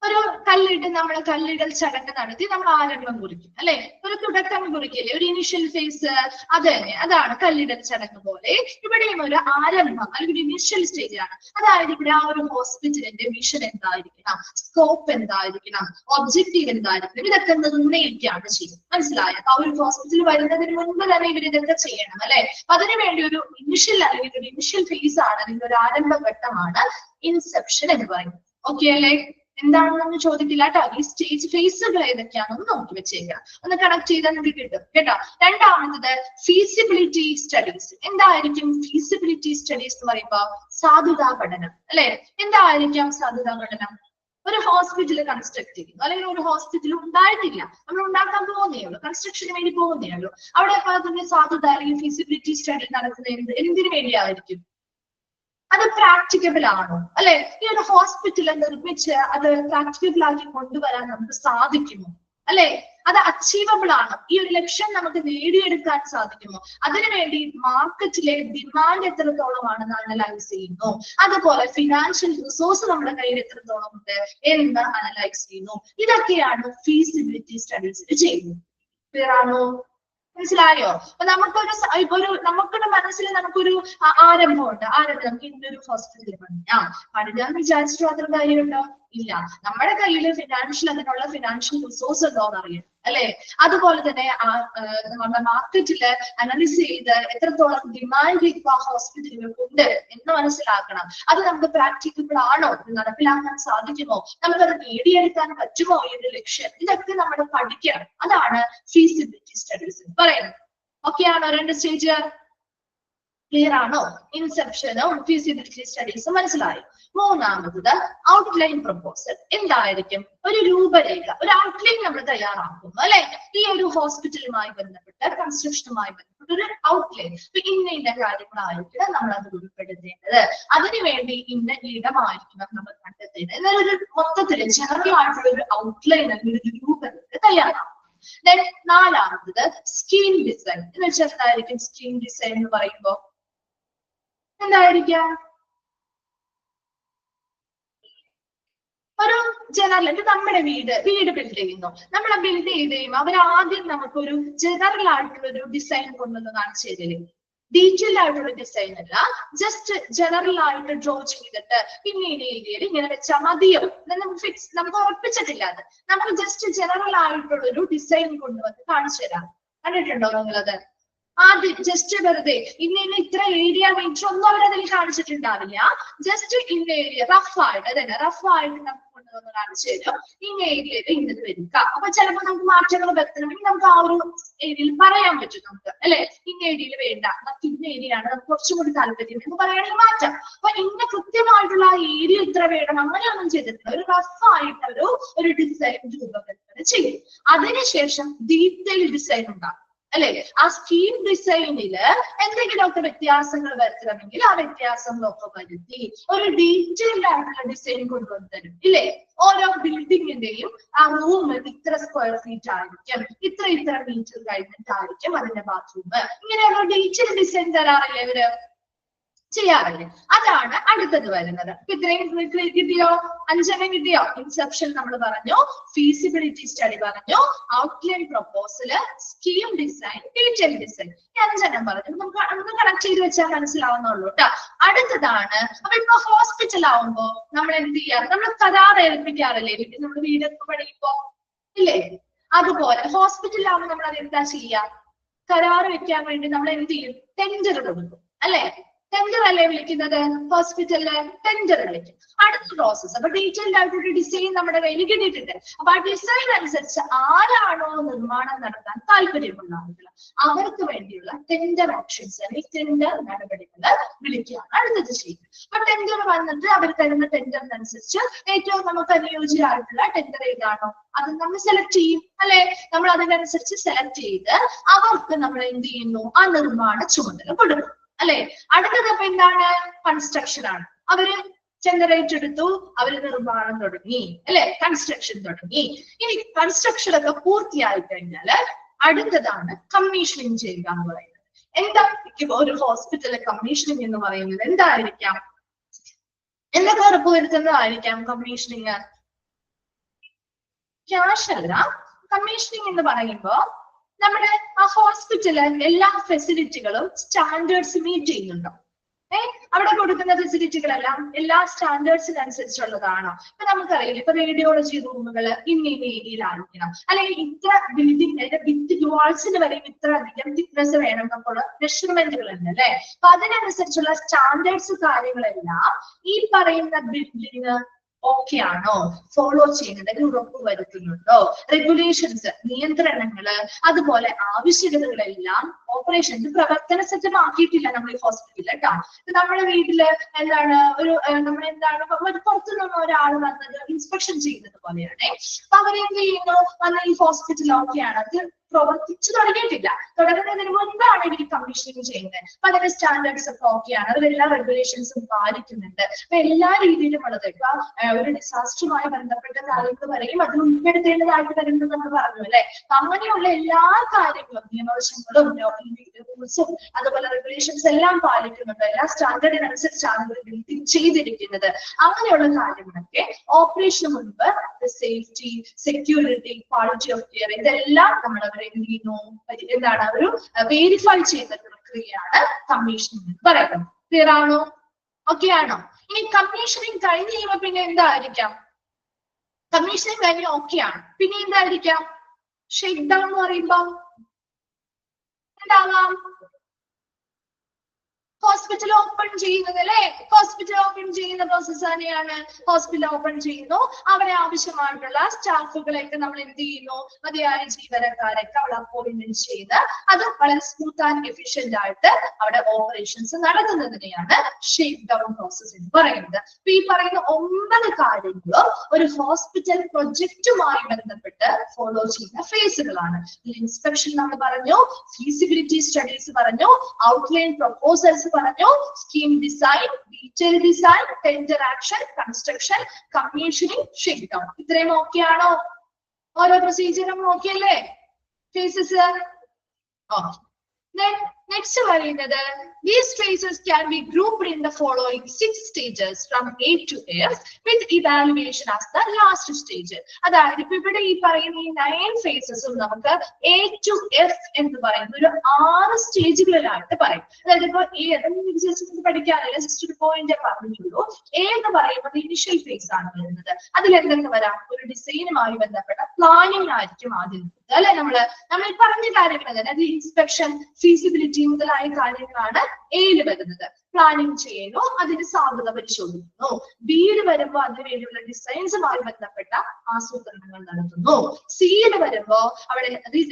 ഒരു കല്ലിട്ട് നമ്മൾ കല്ലിടൽ ചടങ്ങ് നടത്തി നമ്മൾ ആരംഭം കുറിക്കും അല്ലെ, ഒരു തുടക്കം കുറിക്കില്ലേ, ഒരു ഇനിഷ്യൽ ഫേസ്. അത് തന്നെ, അതാണ് കല്ലിടൽ ചടങ്ങ് പോലെ ഇവിടെയും ഒരു ആരംഭം അല്ലെങ്കിൽ ഇനിഷ്യൽ സ്റ്റേജ് ആണ്. അതായത് ഇവിടെ ആ ഒരു ഹോസ്പിറ്റലിന്റെ മിഷൻ എന്തായിരിക്കണം, സ്കോപ്പ് എന്തായിരിക്കണം, ഒബ്ജക്റ്റീവ് എന്തായിരിക്കണം, ഇതൊക്കെ നിർണ്ണയിക്കുകയാണ് ചെയ്യും. മനസ്സിലായോ? ആ ഒരു ഹോസ്പിറ്റൽ വരുന്നതിന് മുൻപ് തന്നെ ഇവർ ഇതൊക്കെ ചെയ്യണം അല്ലെ. അപ്പൊ അതിനുവേണ്ടി ഒരു ഇനിഷ്യൽ അല്ലെങ്കിൽ ഒരു ഇനിഷ്യൽ ഫേസ് ആണ്, അല്ലെങ്കിൽ ഒരു ആരംഭഘട്ടമാണ് ഇൻസെപ്ഷൻ എന്ന് പറയുന്നത്. ഓക്കെ അല്ലേ? എന്താണെന്നൊന്നും ചോദിക്കില്ല കേട്ടോ. ഈ സ്റ്റേജ് ഫേസുകൾ ഏതൊക്കെയാണെന്ന് നോക്കി വെച്ചേക്കാം, ഒന്ന് കണക്ട് ചെയ്താൽ നിങ്ങൾക്ക് കിട്ടും കേട്ടോ. രണ്ടാമത്തത് ഫീസിബിലിറ്റി സ്റ്റഡീസ്. എന്തായിരിക്കും ഫീസിബിലിറ്റി സ്റ്റഡീസ് എന്ന് പറയുമ്പോ? സാധുതാ പഠനം അല്ലെ. എന്തായിരിക്കാം സാധുതാ പഠനം? ഒരു ഹോസ്പിറ്റൽ കൺസ്ട്രക്ട് ചെയ്യുന്നു, അല്ലെങ്കിൽ ഒരു ഹോസ്പിറ്റൽ ഉണ്ടായിട്ടില്ല, നമ്മൾ ഉണ്ടാക്കാൻ പോകുന്നേ ഉള്ളൂ, കൺസ്ട്രക്ഷന് വേണ്ടി പോകുന്നേ ഉള്ളൂ. അവിടെ അതിന്റെ സാധുത അല്ലെങ്കിൽ ഫീസിബിലിറ്റി സ്റ്റഡി നടത്തുന്നത് എന്തിനു വേണ്ടിയായിരിക്കും? അത് പ്രാക്ടിക്കബിൾ ആണോ അല്ലെ? ഈ ഒരു ഹോസ്പിറ്റൽ നിർമ്മിച്ച് അത് പ്രാക്ടിക്കബിൾ ആക്കി കൊണ്ടുവരാൻ നമുക്ക് സാധിക്കുമോ അല്ലെ? അത് അച്ചീവബിൾ ആണോ? ഈ ഒരു ലക്ഷ്യം നമുക്ക് നേടിയെടുക്കാൻ സാധിക്കുമോ? അതിനുവേണ്ടി മാർക്കറ്റിലെ ഡിമാൻഡ് എത്രത്തോളമാണെന്ന് അനലൈസ് ചെയ്യുന്നു. അതുപോലെ ഫിനാൻഷ്യൽ റിസോഴ്സ് നമ്മുടെ കയ്യിൽ എത്രത്തോളം ഉണ്ട് എന്ന് അനലൈസ് ചെയ്യുന്നു. ഇതൊക്കെയാണ് ഫീസിബിലിറ്റി സ്റ്റഡീസിൽ ചെയ്യുന്നത്. ക്ലിയർ ആണോ? മനസ്സിലായോ? അപ്പൊ നമുക്കൊരു മനസ്സിൽ നമുക്കൊരു ആരംഭമുണ്ട്. നമുക്ക് ഇന്നൊരു ഹോസ്പിറ്റലിൽ പഠിക്കാൻ വിചാരിച്ചിട്ട് മാത്രം കാര്യമുണ്ടോ? ഇല്ല. നമ്മുടെ കയ്യിൽ അതിനുള്ള ഫിനാൻഷ്യൽ റിസോഴ്സ് ഉണ്ടോന്ന് അറിയാം അല്ലെ. അതുപോലെ തന്നെ നമ്മുടെ മാർക്കറ്റില് അനലൈസ് ചെയ്ത് എത്രത്തോളം ഡിമാൻഡ് ഇപ്പൊ ആ ഹോസ്പിറ്റലുകൾക്കുണ്ട് എന്ന് മനസ്സിലാക്കണം. അത് നമുക്ക് പ്രാക്ടിക്കബിൾ ആണോ, നടപ്പിലാക്കാൻ സാധിക്കുമോ, നമുക്കത് നേടിയെടുക്കാൻ പറ്റുമോ ഈ ഒരു ലക്ഷ്യം, ഇതൊക്കെ നമ്മൾ പഠിക്കണം. അതാണ് ഫീസിബിലിറ്റി സ്റ്റഡീസ് പറയുന്നത്. ഓക്കെ ആണോ? രണ്ട് സ്റ്റേജ് ക്ലിയർ ആണോ? ഇൻസെപ്ഷനും ഫീസിബിലിറ്റി സ്റ്റഡീസും മനസ്സിലായി. മൂന്നാമത് ഔട്ട്ലൈൻ പ്രപ്പോസൽ. എന്തായിരിക്കും? ഒരു രൂപരേഖ, ഒരു ഔട്ട്ലൈൻ നമ്മൾ തയ്യാറാക്കുന്നു അല്ലെ. ഈ ഒരു ഹോസ്പിറ്റലുമായി ബന്ധപ്പെട്ട് കൺസ്ട്രക്ഷനുമായി ബന്ധപ്പെട്ട് ഒരു ഔട്ട്ലൈൻ. ഇന്ന കാര്യങ്ങളായിരിക്കണം നമ്മൾ അത് ഉൾപ്പെടുത്തേണ്ടത്, അതിനുവേണ്ടി ഇന്ന ഇടമായിരിക്കണം നമ്മൾ കണ്ടെത്തേണ്ടത് എന്നൊരു മൊത്തത്തില് ജനറൽ ആയിട്ടുള്ള ഒരു ഔട്ട്ലൈൻ അല്ലെങ്കിൽ ഒരു രൂപരേഖ തയ്യാറാക്കും. ദെൻ നാലാമത് സ്കീം ഡിസൈൻ. എന്ന് വെച്ചാൽ എന്തായിരിക്കും സ്കീം ഡിസൈൻ എന്ന് പറയുമ്പോ? എന്തായിരിക്കാം? ഒരു ജനറൽ നമ്മുടെ വീട് ബിൽഡ് ചെയ്യുന്നു. നമ്മളെ ബിൽഡ് ചെയ്ത് കഴിയുമ്പോൾ അവർ ആദ്യം നമുക്കൊരു ജനറൽ ആയിട്ടുള്ള ഒരു ഡിസൈൻ കൊണ്ടുവന്ന് കാണിച്ചു തരില്ലേ. ഡീറ്റെയിൽ ആയിട്ടുള്ള ഡിസൈൻ അല്ല, ജസ്റ്റ് ജനറൽ ആയിട്ട് ഡ്രോ ചെയ്തിട്ട് പിന്നെ ഈ ഏരിയയിൽ ഇങ്ങനെ വെച്ചാൽ മതിയോ, നമുക്ക് ഉറപ്പിച്ചിട്ടില്ല. അത് നമുക്ക് ജസ്റ്റ് ജനറൽ ആയിട്ടുള്ള ഒരു ഡിസൈൻ കൊണ്ടുവന്ന് കാണിച്ചു തരാം. കണ്ടിട്ടുണ്ടോ നിങ്ങളത്? ആദ്യം ജസ്റ്റ് വെറുതെ ഇന്ന ഇത്ര ഏരിയ മീറ്റർ ഒന്നും അവരതിൽ കാണിച്ചിട്ടുണ്ടാവില്ല. ജസ്റ്റ് ഇന്ന ഏരിയ റഫായിട്ട് അതന്നെ റഫായിട്ട് നമുക്ക് കൊണ്ടുവന്ന് കാണിച്ചു തരും. ഇന്ന ഏരിയയിൽ ഇന്നത് വരിക. അപ്പൊ ചിലപ്പോൾ നമുക്ക് മാറ്റങ്ങൾ വരുത്തണമെങ്കിൽ നമുക്ക് ആ ഒരു ഏരിയയിൽ പറയാൻ പറ്റും നമുക്ക് അല്ലെ. ഇന്ന ഏരിയയിൽ വേണ്ട, നമുക്ക് ഇന്ന ഏരിയ ആണ് നമുക്ക് കുറച്ചും കൂടി താല്പര്യം എന്ന് പറയുകയാണെങ്കിൽ മാറ്റാം. അപ്പൊ ഇന്ന കൃത്യമായിട്ടുള്ള ആ ഏരിയ ഇത്ര വേണം അങ്ങനെയൊന്നും ചെയ്തിട്ടില്ല. ഒരു റഫായിട്ട് ഒരു ഡിസൈൻ രൂപകൽപ്പന ചെയ്യും. അതിനുശേഷം ഡീറ്റെയിൽ ഡിസൈൻ ഉണ്ടാകും അല്ലെ. ആ സ്കീം ഡിസൈനില് എന്തെങ്കിലുമൊക്കെ വ്യത്യാസങ്ങൾ വരുത്തണമെങ്കിൽ ആ വ്യത്യാസങ്ങളൊക്കെ വരുത്തി ഒരു ഡീറ്റെയിൽഡ് ആയിട്ടുള്ള ഡിസൈൻ കൊണ്ടുവന്ന് തരും ഇല്ലേ. ഓരോ ബിൽഡിങ്ങിന്റെയും ആ റൂം ഇത്ര സ്ക്വയർ ഫീറ്റ് ആയിരിക്കും, ഇത്ര മീറ്റർ കഴിഞ്ഞിട്ടായിരിക്കും അതിന്റെ ബാത്റൂം, ഇങ്ങനെയുള്ള ഡീറ്റെയിൽ ഡിസൈൻ തരാറില്ലേ ഇവര്, ചെയ്യാറില്ലേ. അതാണ് അടുത്തത് വരുന്നത്. ഇത്രയും കിട്ടിയോ? 5 കിട്ടിയോ? ഇൻസെപ്ഷൻ നമ്മൾ പറഞ്ഞു, ഫീസിബിലിറ്റി സ്റ്റഡി പറഞ്ഞു, outline proposal, scheme design, detail design. 5 പറഞ്ഞു. നമുക്ക് ഒന്ന് കണക്ട് ചെയ്ത് വെച്ചാൽ മനസ്സിലാവുന്നുള്ളൂ കേട്ടോ. അടുത്തതാണ്, അപ്പൊ ഇപ്പൊ ഹോസ്പിറ്റൽ ആവുമ്പോ നമ്മൾ എന്ത് ചെയ്യാറ്? നമ്മൾ കരാർ ഏൽപ്പിക്കാറില്ലേ വീട്ടിൽ, നമ്മൾ വീടൊക്കെ പണിയുമ്പോ ഇല്ലേ. അതുപോലെ ഹോസ്പിറ്റൽ ആവുമ്പോൾ നമ്മൾ അത് എന്താ ചെയ്യാ? കരാർ വെക്കാൻ വേണ്ടി നമ്മൾ എന്ത് ചെയ്യും? ടെൻഡർ കൊടുക്കും അല്ലെ. ടെൻഡർ അല്ലേ വിളിക്കുന്നത് ഹോസ്പിറ്റലില്? ടെൻഡർ വിളിക്കും. അടുത്ത പ്രോസസ്. അപ്പൊ ഡീറ്റെയിൽഡ് ആയിട്ടൊരു ഡിസൈൻ നമ്മുടെ കയ്യിൽ കിട്ടിയിട്ടുണ്ട്. അപ്പൊ ആ ഡിസൈൻ അനുസരിച്ച് ആരാണോ നിർമ്മാണം നടത്താൻ താല്പര്യമുള്ള ആളുകൾ അവർക്ക് വേണ്ടിയുള്ള ടെൻഡർ ഓപ്ഷൻസ് അല്ലെങ്കിൽ ടെൻഡർ നടപടികൾ വിളിക്കുകയാണ് അടുത്തത് ചെയ്യുന്നത്. അപ്പൊ ടെൻഡർ വന്നിട്ട് അവർ തരുന്ന ടെൻഡറിനനുസരിച്ച് ഏറ്റവും നമുക്ക് അനുയോജ്യമായിട്ടുള്ള ടെൻഡർ ഏതാണോ അത് നമ്മൾ സെലക്ട് ചെയ്യും അല്ലെ. നമ്മൾ അതിനനുസരിച്ച് സെലക്ട് ചെയ്ത് അവർക്ക് നമ്മൾ എന്ത് ചെയ്യുന്നു? ആ നിർമ്മാണ ചുമതല കൊടുക്കും അല്ലെ. അടുത്തത് അപ്പൊ എന്താണ്? കൺസ്ട്രക്ഷൻ ആണ്. അവര് ടെൻഡറേറ്റ് എടുത്തു, അവര് നിർമ്മാണം തുടങ്ങി അല്ലെ, കൺസ്ട്രക്ഷൻ തുടങ്ങി. ഇനി കൺസ്ട്രക്ഷൻ ഒക്കെ പൂർത്തിയായി കഴിഞ്ഞാല് അടുത്തതാണ് കമ്മീഷനിങ് ചെയ്യുക എന്ന് പറയുന്നത്. എന്തായിരിക്കും ഒരു ഹോസ്പിറ്റലിലെ കമ്മീഷനിങ് എന്ന് പറയുന്നത്? എന്തായിരിക്കാം? എന്തൊക്കെ ഉറപ്പുവരുത്തുന്നതായിരിക്കാം കമ്മീഷനിങ്? ക്യാഷ് അല്ല. കമ്മീഷനിങ് എന്ന് പറയുമ്പോ നമ്മുടെ ആ ഹോസ്പിറ്റല് എല്ലാ ഫെസിലിറ്റികളും സ്റ്റാൻഡേർഡ്സ് മീറ്റ് ചെയ്യുന്നുണ്ടോ? അവിടെ കൊടുക്കുന്ന ഫെസിലിറ്റികളെല്ലാം എല്ലാ സ്റ്റാൻഡേർഡ്സിനനുസരിച്ചുള്ളതാണോ? ഇപ്പൊ നമുക്കറിയില്ല, ഇപ്പൊ റേഡിയോളജി റൂമുകൾ ഇന്ന ഏരിയയിലായിരിക്കണം, അല്ലെങ്കിൽ ഇത്ര ബിൽഡിംഗ് അതിന്റെ ഭിത്തി വാൾസിന് വരെയും ഇത്ര അധികം തിക്നെസ് വേണം എന്നൊക്കെയുള്ള മെഷർമെന്റുകൾ ഉണ്ട് അല്ലെ. അപ്പൊ അതിനനുസരിച്ചുള്ള സ്റ്റാൻഡേർഡ്സ് കാര്യങ്ങളെല്ലാം ഈ പറയുന്ന ബിൽഡിംഗ് ഓക്കെ ആണോ, ഫോളോ ചെയ്യുന്നുണ്ട്, ഉറപ്പ് വരുത്തുന്നുണ്ടോ? റെഗുലേഷൻസ്, നിയന്ത്രണങ്ങള്, അതുപോലെ ആവശ്യകതകളെല്ലാം ഓപ്പറേഷൻസ് പ്രവർത്തന സജ്ജമാക്കിയിട്ടില്ല നമ്മൾ ഈ ഹോസ്പിറ്റലിൽ കേട്ടോ. നമ്മുടെ വീട്ടില് എന്താണ് നമ്മളെന്താണ് പുറത്തുനിന്ന് ഒരാൾ വന്നത് ഇൻസ്പെക്ഷൻ ചെയ്യുന്നത് പോലെയാണ്. അപ്പൊ അവരെന്ത് ചെയ്യുന്നു, വന്ന ഈ ഹോസ്പിറ്റൽ ഓക്കെയാണ്, അത് പ്രവർത്തിച്ചു തുടങ്ങിയിട്ടില്ല, തുടങ്ങുന്നതിന് മുൻപാണ് ഇവർ കമ്മീഷനിങ് ചെയ്യുന്നത്. അപ്പൊ അതിന്റെ സ്റ്റാൻഡേർഡ്സ് ഒക്കെ ഓക്കെയാണ്, അവരെല്ലാ റെഗുലേഷൻസും പാലിക്കുന്നുണ്ട്. അപ്പൊ എല്ലാ രീതിയിലും ഉള്ളത് ഇപ്പൊ ഒരു ഡിസാസ്റ്ററുമായി ബന്ധപ്പെട്ട കാര്യങ്ങൾ വരെയും അത് ഉൾപ്പെടുത്തേണ്ടതായിട്ട് വരുന്നത് നമ്മൾ പറഞ്ഞു അല്ലെ. അങ്ങനെയുള്ള എല്ലാ കാര്യങ്ങളും നിയമവശങ്ങളും റൂൾസും അതുപോലെ റെഗുലേഷൻസ് എല്ലാം പാലിക്കുന്നുണ്ട്. എല്ലാ സ്റ്റാൻഡേർഡിനനുസരിച്ചാണ് ഇവർ ബിൽഡിംഗ് ചെയ്തിരിക്കുന്നത്. അങ്ങനെയുള്ള കാര്യങ്ങളൊക്കെ ഓപ്പറേഷന് മുൻപ് safety, security, quality of care ഇതെല്ലാം നമ്മൾ എന്ത് ചെയ്യുന്നു, എന്താണ് ഒരു വെരിഫൈ ചെയ്യുന്ന പ്രക്രിയയാണ് കമ്മീഷനിങ് എന്ന് പറയുന്നത്. ക്ലിയർ ആണോ? ഓക്കെ ആണോ? ഇനി കമ്മീഷനിങ് കഴിഞ്ഞ് കഴിയുമ്പോ പിന്നെ എന്തായിരിക്കാം? കമ്മീഷനിങ് കഴിഞ്ഞ് ഓക്കെ ആണ്, പിന്നെ എന്തായിരിക്കാം? ഷേക്ക് ഡൗൺ എന്ന് പറയുമ്പോ എന്താവാം? ഹോസ്പിറ്റൽ ഓപ്പൺ ചെയ്യുന്നത് അല്ലെ. ഹോസ്പിറ്റൽ ഓപ്പൺ ചെയ്യുന്ന പ്രോസസ് തന്നെയാണ്. ഹോസ്പിറ്റൽ ഓപ്പൺ ചെയ്യുന്നു, അവിടെ ആവശ്യമായിട്ടുള്ള സ്റ്റാഫുകളെയൊക്കെ നമ്മൾ എന്ത് ചെയ്യുന്നു, മതിയായ ജീവനക്കാരൊക്കെ അവിടെ അപ്പോയിന്റ്മെന്റ് ചെയ്ത് അത് വളരെ സ്മൂത്ത് ആൻഡ് എഫിഷ്യന്റ് ആയിട്ട് അവിടെ ഓപ്പറേഷൻസ് നടത്തുന്നതിനെയാണ് ഷേക്ക് ഡൗൺ പ്രോസസ് എന്ന് പറയുന്നത്. അപ്പൊ ഈ പറയുന്ന 9 കാര്യങ്ങളും ഒരു ഹോസ്പിറ്റൽ പ്രൊജക്റ്റുമായി ബന്ധപ്പെട്ട് ഫോളോ ചെയ്യുന്ന ഫേസുകളാണ്. ഇൻസ്പെക്ഷൻ നമ്മൾ പറഞ്ഞു, ഫീസിബിലിറ്റി സ്റ്റഡീസ് പറഞ്ഞു, ഔട്ട്ലൈൻ പ്രൊപ്പോസൽസ് പറഞ്ഞു, scheme design, detail design, tender action, construction, commissioning, shake down. ഇത്രയും ഓക്കെ ആണോ? ഓരോ പ്രൊസീജിയറും ഓക്കെ അല്ലേ? Phases okay. Next പറയുന്നത് these phases can be grouped in the following 6 stages from A to F with evaluation as the last stage. അതായത് ഇപ്പൊ ഇവിടെ ഈ പറയുന്ന ഈ 9 ഫേസസും നമുക്ക് A to F എന്ന് പറയുന്ന ഒരു 6 സ്റ്റേജുകളിലായിട്ട് പറയും. അതായത് ഇപ്പൊ പഠിക്കാനല്ല, ജസ്റ്റ് ഒരു പോയിന്റ് പറഞ്ഞുള്ളൂ. A എന്ന് പറയുന്നത് ഇനിഷ്യൽ ഫേസ് ആണ് വരുന്നത്. അതിൽ എന്തൊക്കെ വരാം? ഒരു ഡിസൈനുമായി ബന്ധപ്പെട്ട പ്ലാനിങ് ആയിരിക്കും ആദ്യം അല്ലെ. നമ്മൾ പറഞ്ഞ കാര്യങ്ങൾ തന്നെ, അത് ഇൻസ്പെക്ഷൻ, ഫീസിബിലിറ്റി മുതലായ കാര്യങ്ങളാണ് എയിൽ വരുന്നത്. പ്ലാനിങ് ചെയ്യുന്നു, അതിന്റെ സാധ്യത പരിശോധിക്കുന്നു. ബിയിൽ വരുമ്പോൾ അതിനു വേണ്ടിയുള്ള ഡിസൈൻസുമായി ബന്ധപ്പെട്ട ആസൂത്രണങ്ങൾ നടത്തുന്നു. സിയിൽ വരുമ്പോ അവിടെ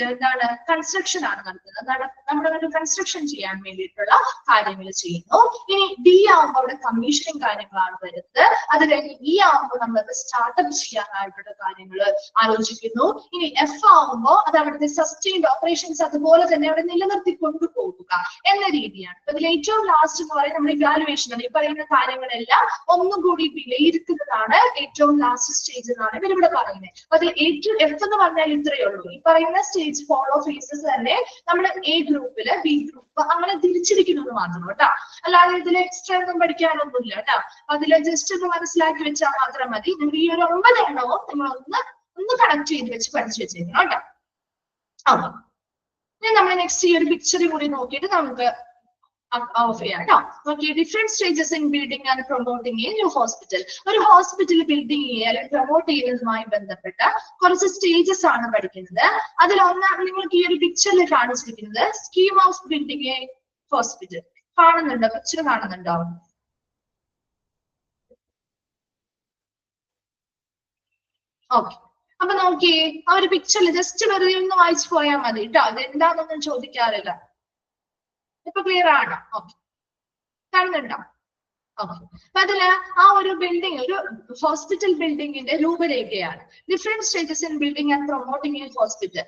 എന്താണ്, കൺസ്ട്രക്ഷൻ ആണ് നടത്തുന്നത്. നമ്മുടെ കൺസ്ട്രക്ഷൻ ചെയ്യാൻ വേണ്ടിയിട്ടുള്ള കാര്യങ്ങൾ ചെയ്യുന്നു. ഇനി ഡി ആവുമ്പോൾ അവിടെ കമ്മീഷനിങ് കാര്യങ്ങളാണ് വരുന്നത്. അത് കഴിഞ്ഞ് ഇ ആവുമ്പോൾ നമ്മൾ സ്റ്റാർട്ടപ്പ് ചെയ്യാനായിട്ടുള്ള കാര്യങ്ങൾ ആലോചിക്കുന്നു. ഇനി എഫ് ആവുമ്പോൾ അത് അവിടുത്തെ സസ്റ്റെയിൻഡ് ഓപ്പറേഷൻസ് അതുപോലെ തന്നെ അവിടെ നിലനിർത്തി കൊണ്ടുപോകുക എന്ന രീതിയാണ്. അപ്പൊ ഇതിൽ ഏറ്റവും ലാസ്റ്റ് എന്ന് പറയുന്നത് നമ്മുടെ ഇവാലുവേഷൻ ആണ്. ഈ പറയുന്ന കാര്യങ്ങളെല്ലാം ഒന്നും കൂടി വിലയിരുത്തുന്നതാണ് ഏറ്റവും ലാസ്റ്റ് സ്റ്റേജ് എന്നാണ് ഇവരിവിടെ പറയുന്നത്. അപ്പൊ അതിൽ ഏറ്റവും എഫ് എന്ന് പറഞ്ഞാൽ ഇത്രയേ ഉള്ളൂ. ഈ പറയുന്ന സ്റ്റേജ് ഫോളോ ഫേസസ് തന്നെ നമ്മൾ എ ഗ്രൂപ്പില്, ബി ഗ്രൂപ്പ് അങ്ങനെ തിരിച്ചിരിക്കുന്നത് മാത്രം കേട്ടോ. അല്ലാതെ ഇതിൽ എക്സ്ട്രാ ഒന്നും പഠിക്കാനൊന്നുമില്ല കേട്ടോ. അതിൽ ജസ്റ്റ് ഒന്ന് മനസ്സിലാക്കി വെച്ചാൽ മാത്രം മതി. നിങ്ങൾ ഈ ഒരു 9 എണ്ണവും നിങ്ങൾ ഒന്ന് കണക്ട് ചെയ്ത് വെച്ച് പഠിച്ചു വെച്ചേക്കണം കേട്ടോ. ഓക്കെ, ഞാൻ നമ്മൾ നെക്സ്റ്റ് ഈ ഒരു പിക്ചർ കൂടി നോക്കിയിട്ട് നമുക്ക് ഓഫ് ചെയ്യാം കേട്ടോ. Okay, different stages in building and promoting A new hospital. ഒരു ഹോസ്പിറ്റൽ ബിൽഡിംഗ് ചെയ്യുക അല്ലെങ്കിൽ പ്രൊമോട്ട് ചെയ്യുന്നതുമായി ബന്ധപ്പെട്ട കുറച്ച് സ്റ്റേജസ് ആണ് പഠിക്കുന്നത്. അതിൽ ഒന്നാണ് നിങ്ങൾക്ക് ഈ ഒരു പിക്ചറിൽ കാണിച്ചിരിക്കുന്നത് scheme of building A hospital. കാണുന്നുണ്ടോ? പിക്ചർ കാണുന്നുണ്ടോ? ഓക്കെ, അപ്പൊ നോക്കിയേ, ആ ഒരു പിക്ചറിൽ ജസ്റ്റ് വെറുതെ ഒന്ന് വായിച്ചു പോയാൽ മതി കേട്ടോ. അത് എന്താണെന്നൊന്നും ചോദിക്കാറില്ല. ഇപ്പൊ ക്ലിയർ ആണോ? ഓക്കെ, കാണുന്നുണ്ടോ? ഓക്കെ, അപ്പൊ അതില് ആ ഒരു ബിൽഡിംഗ്, ഒരു ഹോസ്പിറ്റൽ ബിൽഡിങ്ങിന്റെ രൂപരേഖയാണ്. Different stages in building and promoting a hospital.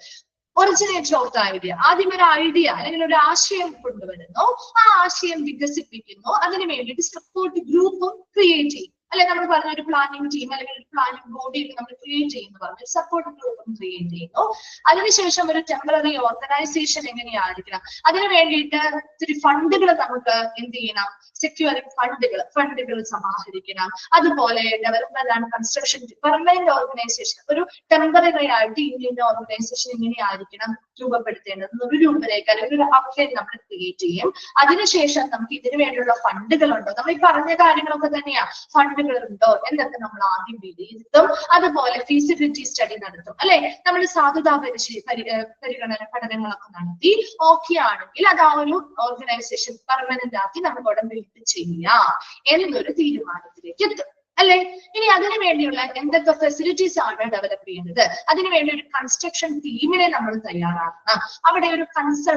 Originate of the idea. ആദ്യം ഒരു ഐഡിയ അല്ലെങ്കിൽ ഒരു ആശയം കൊണ്ടുവരുന്നു, ആ ആശയം വികസിപ്പിക്കുന്നു, അതിനു വേണ്ടിയിട്ട് സപ്പോർട്ട് ഗ്രൂപ്പും ക്രിയേറ്റ് ചെയ്യും അല്ലെ നമ്മൾ പറഞ്ഞ ഒരു പ്ലാനിങ് ടീം അല്ലെങ്കിൽ ഒരു പ്ലാനിങ് ബോഡി നമ്മൾ ക്രിയേറ്റ് ചെയ്യുന്നു പറഞ്ഞു, സപ്പോർട്ട് ഗ്രൂപ്പും ക്രിയേറ്റ് ചെയ്യുന്നു. അതിനുശേഷം ഒരു ടെമ്പററി ഓർഗനൈസേഷൻ എങ്ങനെയായിരിക്കണം, അതിനു വേണ്ടിയിട്ട് ഇത്തിരി ഫണ്ടുകൾ നമുക്ക് എന്ത് ചെയ്യണം, സെക്യൂറിംഗ് ഫണ്ടുകൾ സമാഹരിക്കണം. അതുപോലെ development and construction permanent organisation, ഒരു ടെമ്പററി ആയിട്ട് ഇന്ത്യൻ ഓർഗനൈസേഷൻ എങ്ങനെയായിരിക്കണം രൂപപ്പെടുത്തേണ്ടത് ഒരു രൂപരേഖ അല്ലെങ്കിൽ ഒരു ഔട്ട്ലൈൻ നമ്മൾ ക്രിയേറ്റ് ചെയ്യും. അതിനുശേഷം നമുക്ക് ഇതിനു വേണ്ടിയുള്ള ഫണ്ടുകൾ ഉണ്ടോ, നമ്മൾ ഈ പറഞ്ഞ കാര്യങ്ങളൊക്കെ തന്നെയാ, ഫണ്ടുകൾ ഉണ്ടോ എന്നൊക്കെ നമ്മൾ ആദ്യം വിലയിരുത്തും. അതുപോലെ ഫീസിബിലിറ്റി സ്റ്റഡി നടത്തും അല്ലെ, നമ്മൾ സാധുതാ പരിഗണന പഠനങ്ങളൊക്കെ നടത്തി ഓക്കെ ആണെങ്കിൽ അത് ആ ഒരു ഓർഗനൈസേഷൻ പെർമനന്റ് ആക്കി നമുക്ക് അവിടെ ബിൽഡ് ചെയ്യാം എന്നൊരു തീരുമാനത്തിലേക്ക് എത്തും അല്ലെ. ഇനി അതിനു വേണ്ടിയുള്ള എന്തൊക്കെ ഫെസിലിറ്റീസ് ആണ് ഡെവലപ്പ് ചെയ്യുന്നത്, അതിനുവേണ്ടി ഒരു കൺസ്ട്രക്ഷൻ ടീമിനെ നമ്മൾ തയ്യാറാക്കണം. അവിടെ ഒരു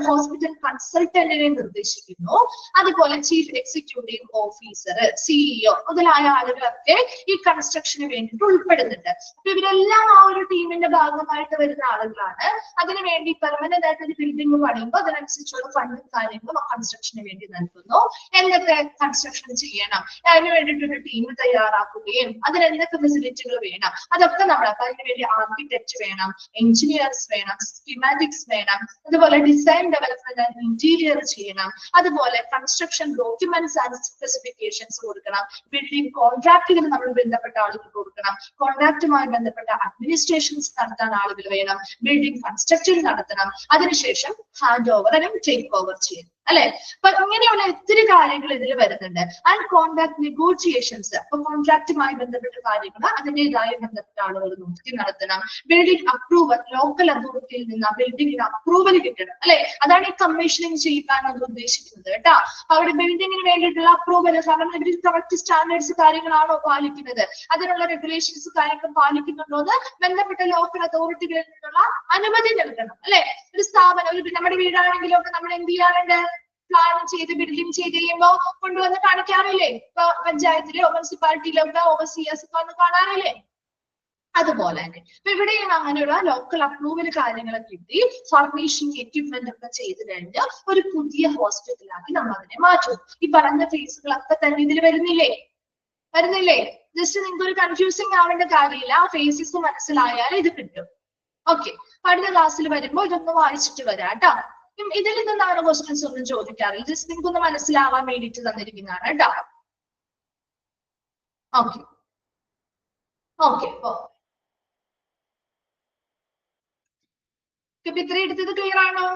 ഹോസ്പിറ്റൽ കൺസൾട്ടന്റിനെ നിർദ്ദേശിക്കുന്നു. അതുപോലെ ചീഫ് എക്സിക്യൂട്ടീവ് ഓഫീസർ, സിഇഒ മുതലായ ആളുകളൊക്കെ ഈ കൺസ്ട്രക്ഷന് വേണ്ടിയിട്ട് ഉൾപ്പെടുന്നുണ്ട്. അപ്പൊ ഇവരെല്ലാം ആ ഒരു ടീമിന്റെ ഭാഗമായിട്ട് വരുന്ന ആളുകളാണ്. അതിനുവേണ്ടി പെർമനന്റ് ആയിട്ട് ഒരു ബിൽഡിംഗ് പണിയുമ്പോൾ അതിനനുസരിച്ചുള്ള ഫണ്ടും കാര്യങ്ങളും കൺസ്ട്രക്ഷന് വേണ്ടി നൽകുന്നു. എന്തൊക്കെ കൺസ്ട്രക്ഷൻ ചെയ്യണം, അതിന് വേണ്ടിയിട്ടൊരു ടീം തയ്യാറാക്കും, അതിന് എന്തൊക്കെ ഫെസിലിറ്റികൾ വേണം അതൊക്കെ നമ്മൾ, അതിനുവേണ്ടി ആർക്കിടെക്ട് വേണം, എഞ്ചിനീയേഴ്സ് വേണം, സ്കീമാറ്റിക്സ് വേണം, അതുപോലെ ഡിസൈൻ ഡെവലപ്മെന്റ് ആൻഡ് ഇന്റീരിയർ ചെയ്യണം, അതുപോലെ കൺസ്ട്രക്ഷൻ ഡോക്യുമെന്റ്സ് ആൻഡ് സ്പെസിഫിക്കേഷൻസ് കൊടുക്കണം, ബിൽഡിംഗ് കോൺട്രാക്ടുകൾ നമ്മൾ ബന്ധപ്പെട്ട ആളുകൾ കൊടുക്കണം, കോൺട്രാക്റ്റുമായി ബന്ധപ്പെട്ട അഡ്മിനിസ്ട്രേഷൻസ് നടത്താൻ ആളുകൾ വേണം, ബിൽഡിംഗ് കൺസ്ട്രക്ഷൻ നടത്തണം, അതിനുശേഷം ഹാൻഡ് ഓവറും ടേക്ക് ഓവർ ചെയ്യണം അല്ലെ. അപ്പൊ ഇങ്ങനെയുള്ള ഒത്തിരി കാര്യങ്ങൾ ഇതിൽ വരുന്നുണ്ട്. ആൻഡ് കോൺട്രാക്ട് നെഗോഷിയേഷൻസ്, അപ്പൊ കോൺട്രാക്റ്റുമായി ബന്ധപ്പെട്ട കാര്യങ്ങൾ അതിൻ്റെതായ ബന്ധപ്പെട്ട ആളുകൾ നോക്കി നടത്തണം. ബിൽഡിംഗ് അപ്രൂവൽ, ലോക്കൽ അതോറിറ്റിയിൽ നിന്ന് ബിൽഡിംഗിന് അപ്രൂവൽ കിട്ടണം അല്ലെ, അതാണ് ഈ കമ്മീഷനിങ് ചെയ്യാൻ അത് ഉദ്ദേശിക്കുന്നത് കേട്ടോ. അവിടെ ബിൽഡിങ്ങിന് വേണ്ടിയിട്ടുള്ള അപ്രൂവൽ, കാരണം ഇവർ കറക്റ്റ് സ്റ്റാൻഡേർഡ്സ് കാര്യങ്ങളാണോ പാലിക്കുന്നത്, അതിനുള്ള റെഗുലേഷൻസ് കാര്യങ്ങൾ പാലിക്കുന്നുണ്ടോ എന്ന് ബന്ധപ്പെട്ട ലോക്കൽ അതോറിറ്റികളിൽ നിന്നുള്ള അനുമതി നൽകണം അല്ലെ. ഒരു സ്ഥാപനം, ഒരു നമ്മുടെ വീടാണെങ്കിലും ഒക്കെ നമ്മൾ എന്ത് ചെയ്യാറുണ്ട്, പ്ലാൻ ചെയ്ത് ബിൽഡിംഗ് ചെയ്ത് കഴിയുമ്പോ കൊണ്ടുവന്ന് കാണിക്കാറില്ലേ, ഇപ്പൊ പഞ്ചായത്തിലോ മുനിസിപ്പാലിറ്റിയിലോ ഒക്കെ ഓവർസിയേഴ്സ് ഒക്കെ വന്ന് കാണാറില്ലേ, അതുപോലെ തന്നെ ഇപ്പൊ ഇവിടെയും അങ്ങനെയുള്ള ലോക്കൽ അപ്രൂവൽ കാര്യങ്ങളൊക്കെ കിട്ടി ഫർണിഷിംഗ് എക്യുപ്മെന്റ് ഒക്കെ ചെയ്ത് കഴിഞ്ഞ് ഒരു പുതിയ ഹോസ്പിറ്റലാക്കി നമ്മൾ അതിനെ മാറ്റും. ഈ പറഞ്ഞ ഫേസുകളൊക്കെ തന്നെ ഇതിൽ വരുന്നില്ലേ, ജസ്റ്റ് നിങ്ങൾക്ക് ഒരു കൺഫ്യൂസിങ് ആവേണ്ട കാര്യമില്ല, ആ ഫേസസ് മനസ്സിലായാൽ ഇത് കിട്ടും. ഓക്കെ, അടുത്ത ക്ലാസ്സിൽ വരുമ്പോ ഇതൊന്ന് വായിച്ചിട്ട് വരാം കേട്ടോ. ഇതിൽ നിന്നാണ് ക്വസ്റ്റ്യൻസ് ഒന്നും ചോദിക്കാറില്ല, ജസ്റ്റ് നിങ്ങൾക്ക് ഒന്ന് മനസ്സിലാവാൻ വേണ്ടിയിട്ട് തന്നിരിക്കുന്നതാണ് കേട്ടോ. ഓക്കെ ഇപ്പൊ ഇത്രയും എടുത്തത് ക്ലിയർ ആണോ?